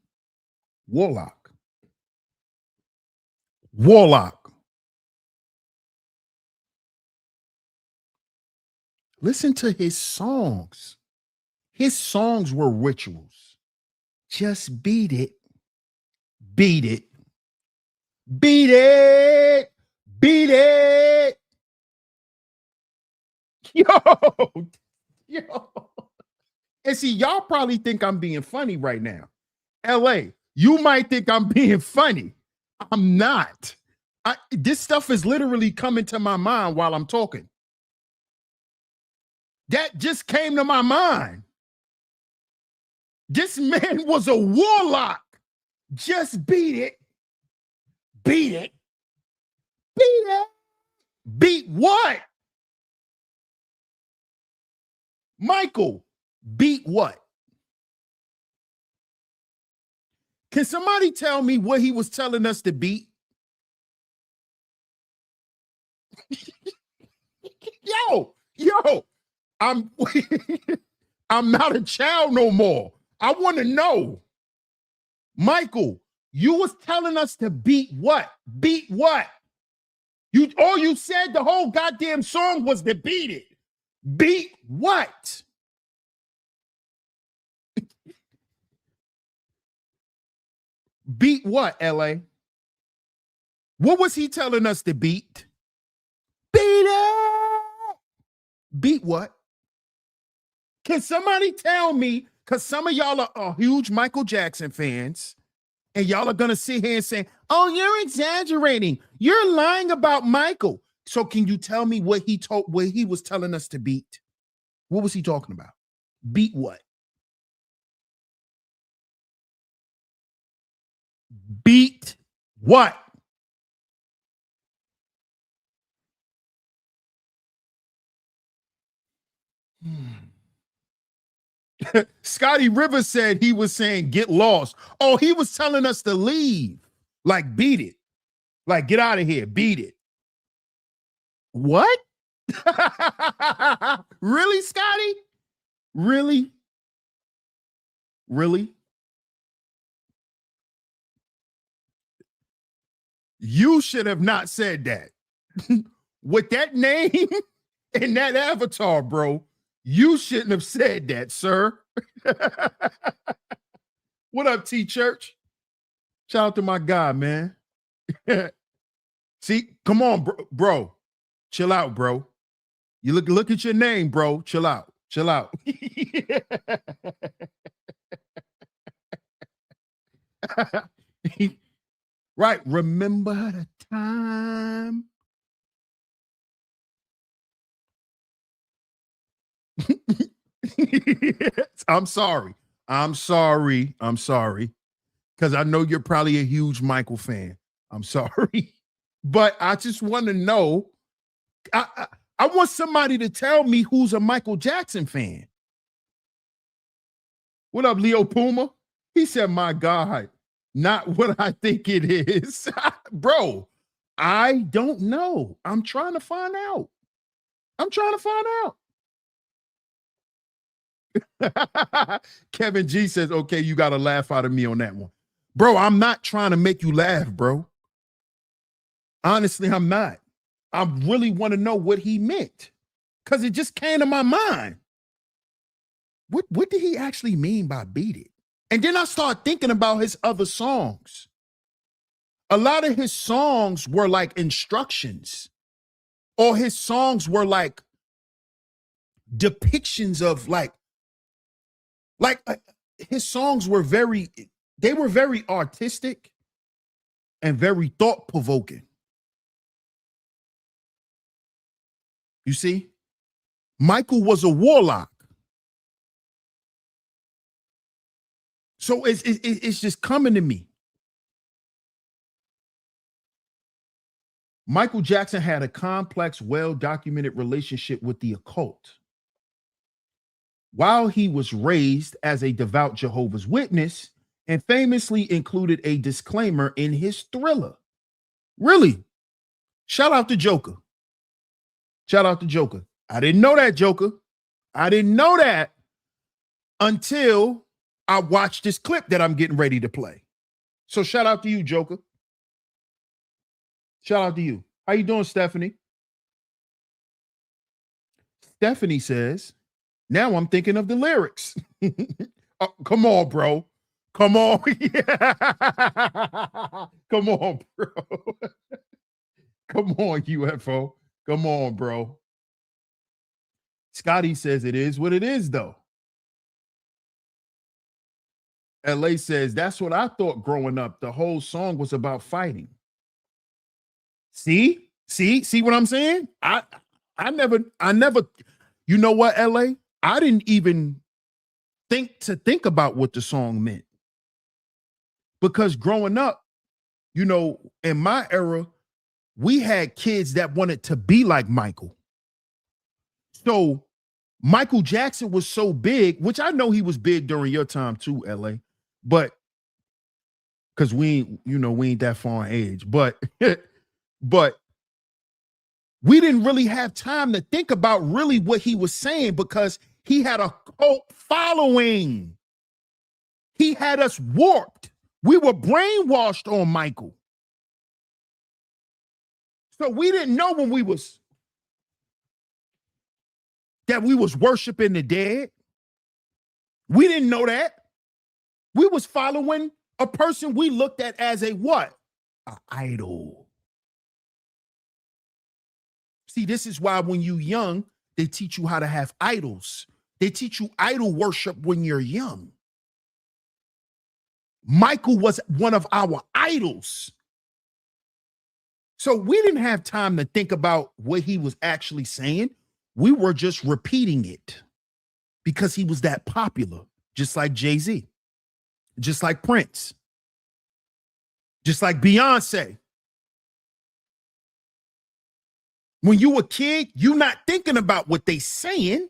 Speaker 1: Listen to his songs. His songs were rituals. Just beat it, Beat it. Beat it. Yo. Yo. And see, y'all probably think I'm being funny right now. LA, you might think I'm being funny. I'm not. This stuff is literally coming to my mind while I'm talking. That just came to my mind. This man was a warlock. Just beat it. Beat it. Beat it. Beat what? Michael, beat what? Can somebody tell me what he was telling us to beat? Yo, I'm I'm not a child no more. I want to know. Michael, you was telling us to beat what? Beat what? All you said the whole goddamn song was to beat it. Beat what? Beat what, LA? What was he telling us to beat? Beat it. Beat what? Can somebody tell me? Because some of y'all are huge Michael Jackson fans, and y'all are going to sit here and say, oh, you're exaggerating. You're lying about Michael. So can you tell me what he was telling us to beat? What was he talking about? Beat what? Beat what? Scotty Rivers said he was saying get lost. Oh, he was telling us to leave. Like beat it. Like get out of here. Beat it. What? Really, Scotty? Really? Really? You should have not said that. With that name and that avatar, bro, you shouldn't have said that, sir. What up, T Church? Shout out to my guy, man. See, come on, bro. Chill out, bro. You look at your name, bro. Chill out. Chill out. Right. Remember the time. I'm sorry. Because I know you're probably a huge Michael fan. I'm sorry. But I just want to know. I want somebody to tell me who's a Michael Jackson fan. What up, Leo Puma? He said, my God, not what I think it is. Bro, I don't know. I'm trying to find out. Kevin G says, okay, you got to laugh out of me on that one. Bro, I'm not trying to make you laugh, bro. Honestly, I'm not. I really want to know what he meant because it just came to my mind. What did he actually mean by beat it? And then I started thinking about his other songs. A lot of his songs were like instructions, or his songs were like depictions of like his songs were very artistic and very thought-provoking. You see, Michael was a warlock. So it's just coming to me. Michael Jackson had a complex, well-documented relationship with the occult. While he was raised as a devout Jehovah's Witness and famously included a disclaimer in his Thriller. Really? Shout out to Joker. I didn't know that, Joker. I didn't know that until I watched this clip that I'm getting ready to play. So shout out to you, Joker. Shout out to you. How you doing, Stephanie? Stephanie says, now I'm thinking of the lyrics. Oh, come on, bro. Come on. Come on, bro. Come on, UFO. Come on, bro. Scotty says it is what it is, though. LA says that's what I thought growing up. The whole song was about fighting. See what I'm saying? I never, you know what, LA? I didn't even think about what the song meant. Because growing up, you know, in my era, we had kids that wanted to be like Michael. So Michael Jackson was so big, which I know he was big during your time too, LA, but because we ain't that far in age, but we didn't really have time to think about really what he was saying because he had a cult following. He had us warped. We were brainwashed on Michael. So we didn't know when we was worshiping the dead. We didn't know that. We was following a person we looked at as a what? An idol. See, this is why when you're young, they teach you how to have idols. They teach you idol worship when you're young. Michael was one of our idols. So we didn't have time to think about what he was actually saying. We were just repeating it because he was that popular, just like Jay-Z, just like Prince, just like Beyonce. When you a kid, you're not thinking about what they saying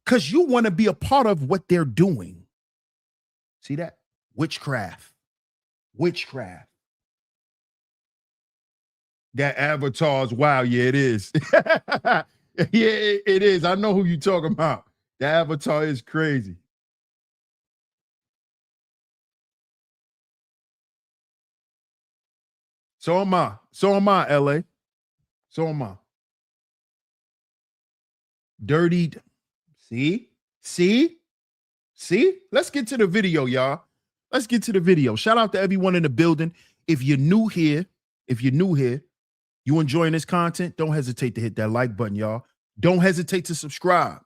Speaker 1: because you want to be a part of what they're doing. See that? Witchcraft. Witchcraft. That avatar's wow. Yeah, it is. Yeah, it is. I know who you're talking about. The avatar is crazy. So am I. So am I, LA. So am I. Dirtied. See? Let's get to the video, y'all. Let's get to the video. Shout out to everyone in the building. If you're new here, you enjoying this content, don't hesitate to hit that like button, y'all. Don't hesitate to subscribe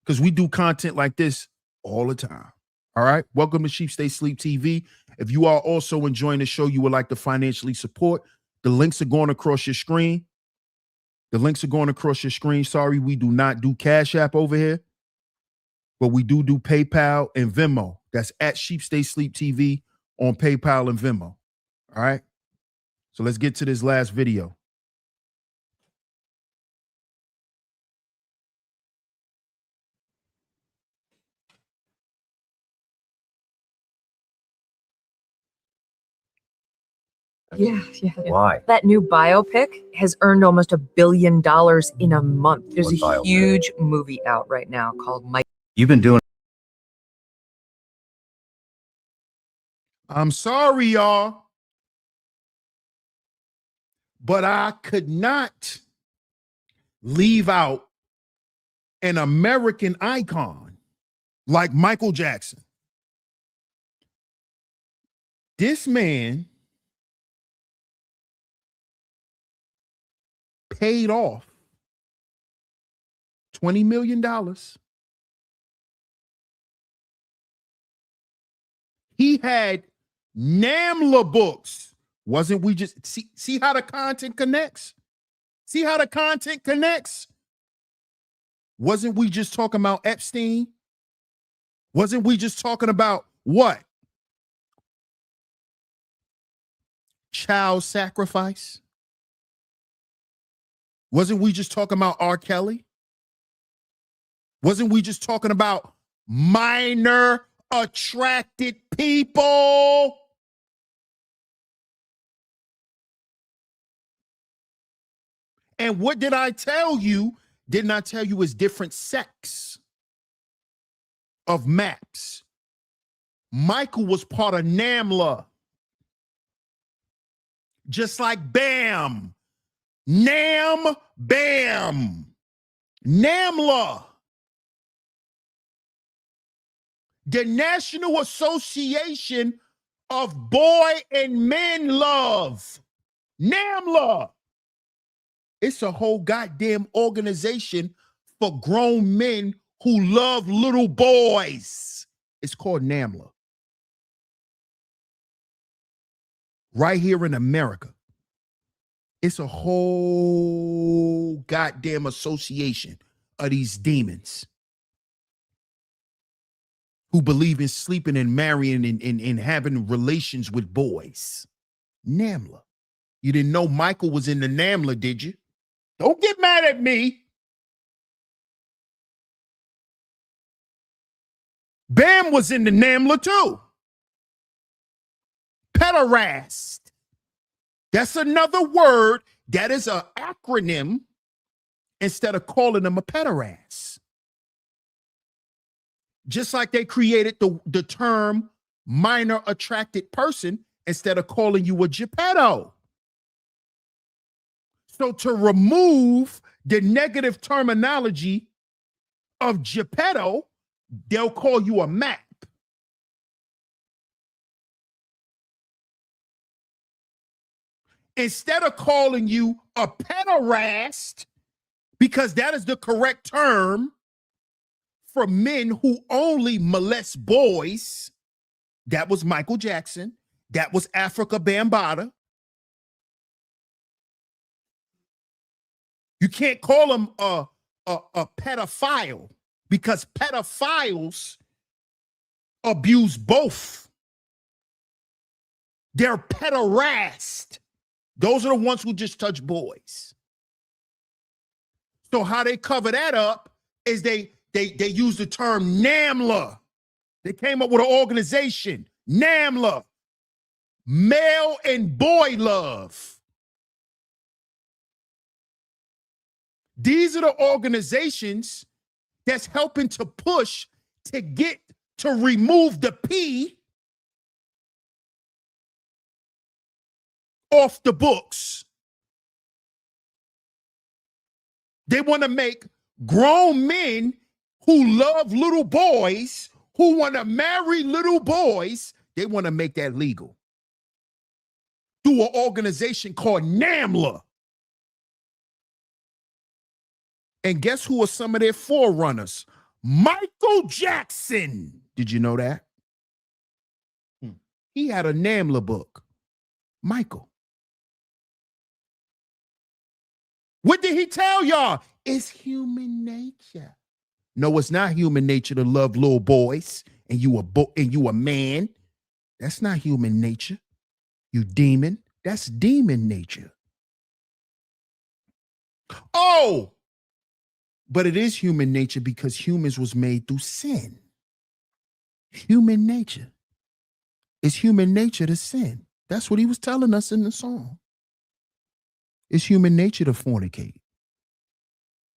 Speaker 1: because we do content like this all the time. All right. Welcome to Sheep Stay Sleep TV. If you are also enjoying the show, you would like to financially support, the links are going across your screen. Sorry, we do not do Cash App over here, but we do PayPal and Venmo. That's at Sheep Stay Sleep TV on PayPal and Venmo. All right. So let's get to this last video.
Speaker 10: Yeah.
Speaker 11: Why?
Speaker 10: That new biopic has earned almost $1 billion in a month. There's
Speaker 11: What
Speaker 10: a
Speaker 11: biopic?
Speaker 10: huge movie out right now called Mike.
Speaker 11: You've been doing
Speaker 1: I'm sorry, y'all, but I could not leave out an American icon like Michael Jackson. This man paid off $20 million. He had NAMLA books. Wasn't we just see how the content connects? See how the content connects? Wasn't we just talking about Epstein? Wasn't we just talking about what? Child sacrifice? Wasn't we just talking about R. Kelly? Wasn't we just talking about minor attracted people? And what did I tell you? Didn't I tell you it's different sects of maps? Michael was part of NAMLA. Just like BAM. Nam Bam. NAMLA. The National Association of Boy and Men Love, NAMLA. It's a whole goddamn organization for grown men who love little boys. It's called NAMLA. Right here in America. It's a whole goddamn association of these demons who believe in sleeping and marrying and having relations with boys. NAMLA. You didn't know Michael was in the NAMLA, did you? Don't get mad at me. Bam was in the NAMLA too. Pederast. That's another word that is an acronym instead of calling them a pederast. Just like they created the term minor attracted person instead of calling you a Geppetto. So to remove the negative terminology of Geppetto, they'll call you a map. Instead of calling you a pederast, because that is the correct term for men who only molest boys, that was Michael Jackson, that was Africa Bambaataa. You can't call him a pedophile because pedophiles abuse both. They're pederast. Those are the ones who just touch boys. So how they cover that up is they use the term NAMLA. They came up with an organization, NAMLA, Male and Boy Love. These are the organizations that's helping to push to get to remove the P off the books. They want to make grown men who love little boys, who want to marry little boys, they want to make that legal through an organization called NAMLA. And guess who are some of their forerunners? Michael Jackson. Did you know that? He had a NAMLA book. Michael. What did he tell y'all? It's human nature. No, it's not human nature to love little boys and you a man. That's not human nature. You demon. That's demon nature. Oh, but it is human nature because humans was made through sin. Human nature. It's human nature to sin. That's what he was telling us in the song. It's human nature to fornicate.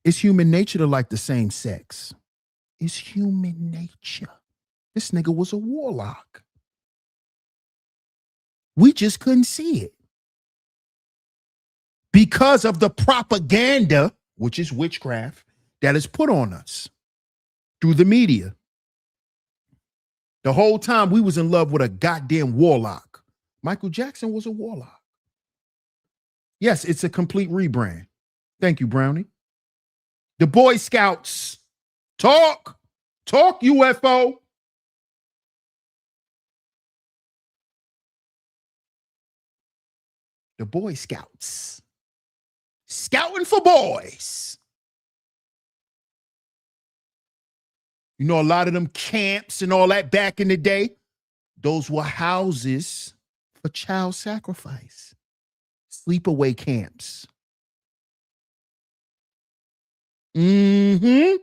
Speaker 1: It's human nature to like the same sex. It's human nature. This nigga was a warlock. We just couldn't see it. Because of the propaganda, which is witchcraft, that is put on us through the media. The whole time we was in love with a goddamn warlock. Michael Jackson was a warlock. Yes, it's a complete rebrand. Thank you, Brownie. The Boy Scouts. Talk, UFO. The Boy Scouts. Scouting for boys. You know, a lot of them camps and all that back in the day, those were houses for child sacrifice. Sleepaway camps. Mm-hmm.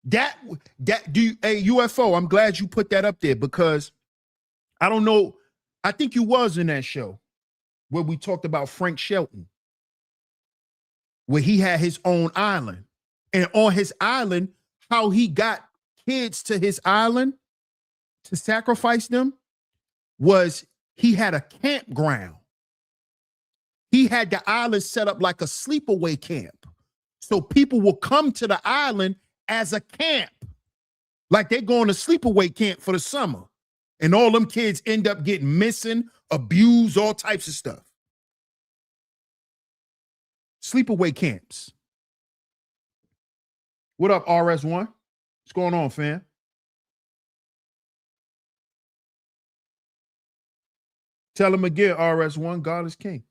Speaker 1: Hey, UFO, I'm glad you put that up there because I don't know. I think you was in that show where we talked about Frank Shelton, where he had his own island. And on his island, how he got kids to his island to sacrifice them was he had a campground. He had the island set up like a sleepaway camp. So people will come to the island as a camp. Like they're going to sleepaway camp for the summer. And all them kids end up getting missing, abused, all types of stuff. Sleepaway camps. What up, RS1? What's going on, fam? Tell him again, RS1, God is king.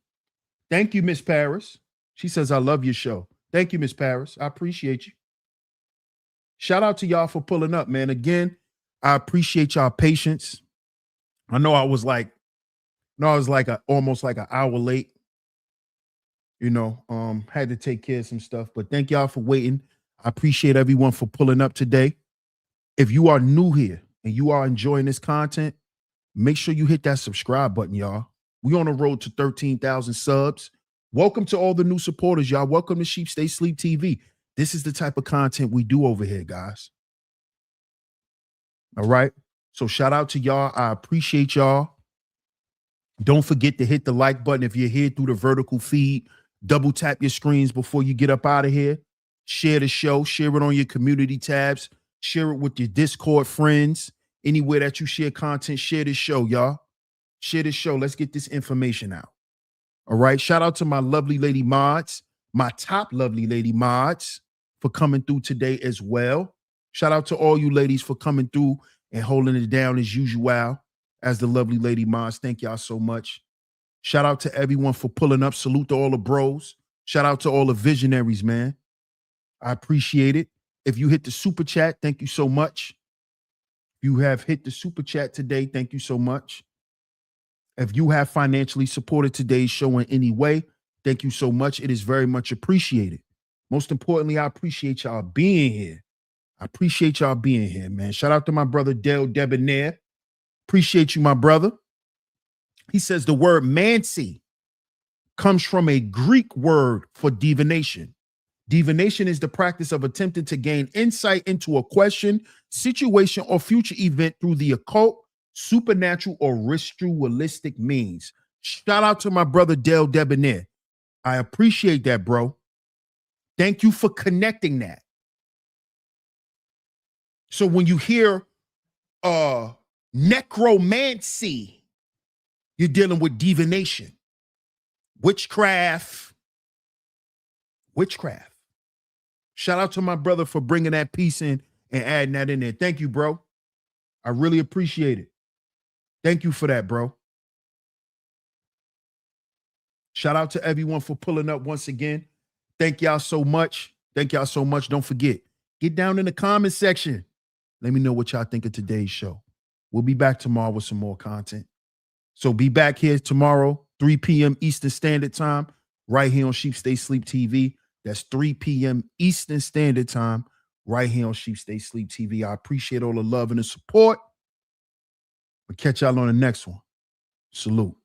Speaker 1: Thank you, Miss Paris. She says, I love your show. Thank you, Miss Paris. I appreciate you. Shout out to y'all for pulling up, man. Again, I appreciate y'all patience. I know I was like almost like an hour late. You know, had to take care of some stuff, but thank y'all for waiting. I appreciate everyone for pulling up today. If you are new here and you are enjoying this content, make sure you hit that subscribe button, y'all. We on the road to 13,000 subs. Welcome to all the new supporters, y'all. Welcome to Sheep Stay Sleep TV. This is the type of content we do over here, guys. All right. So shout out to y'all. I appreciate y'all. Don't forget to hit the like button if you're here through the vertical feed. Double tap your screens before you get up out of here. Share the show. Share it on your community tabs. Share it with your Discord friends. Anywhere that you share content, share this show, y'all. Share this show. Let's get this information out. All right. Shout out to my lovely lady mods, my top lovely lady mods for coming through today as well. Shout out to all you ladies for coming through and holding it down as usual as the lovely lady mods. Thank y'all so much. Shout out to everyone for pulling up. Salute to all the bros. Shout out to all the visionaries, man. I appreciate it. If you hit the super chat, thank you so much. You have hit the super chat today. Thank you so much. If you have financially supported today's show in any way, thank you so much. It is very much appreciated. Most importantly, I appreciate y'all being here. I appreciate y'all being here, man. Shout out to my brother, Dale Debonair. Appreciate you, my brother. He says the word mancy comes from a Greek word for divination. Divination is the practice of attempting to gain insight into a question, situation, or future event through the occult, supernatural, or ritualistic means. Shout out to my brother, Dale Debonair. I appreciate that, bro. Thank you for connecting that. So when you hear necromancy, you're dealing with divination, witchcraft. Shout out to my brother for bringing that piece in and adding that in there. Thank you, bro. I really appreciate it. Thank you for that, bro. Shout out to everyone for pulling up once again. Thank y'all so much. Thank y'all so much. Don't forget, get down in the comment section. Let me know what y'all think of today's show. We'll be back tomorrow with some more content. So be back here tomorrow, 3 p.m. Eastern Standard Time, right here on Sheep Stay Sleep TV. That's 3 p.m. Eastern Standard Time, right here on Sheep Stay Sleep TV. I appreciate all the love and the support. We'll catch y'all on the next one. Salute.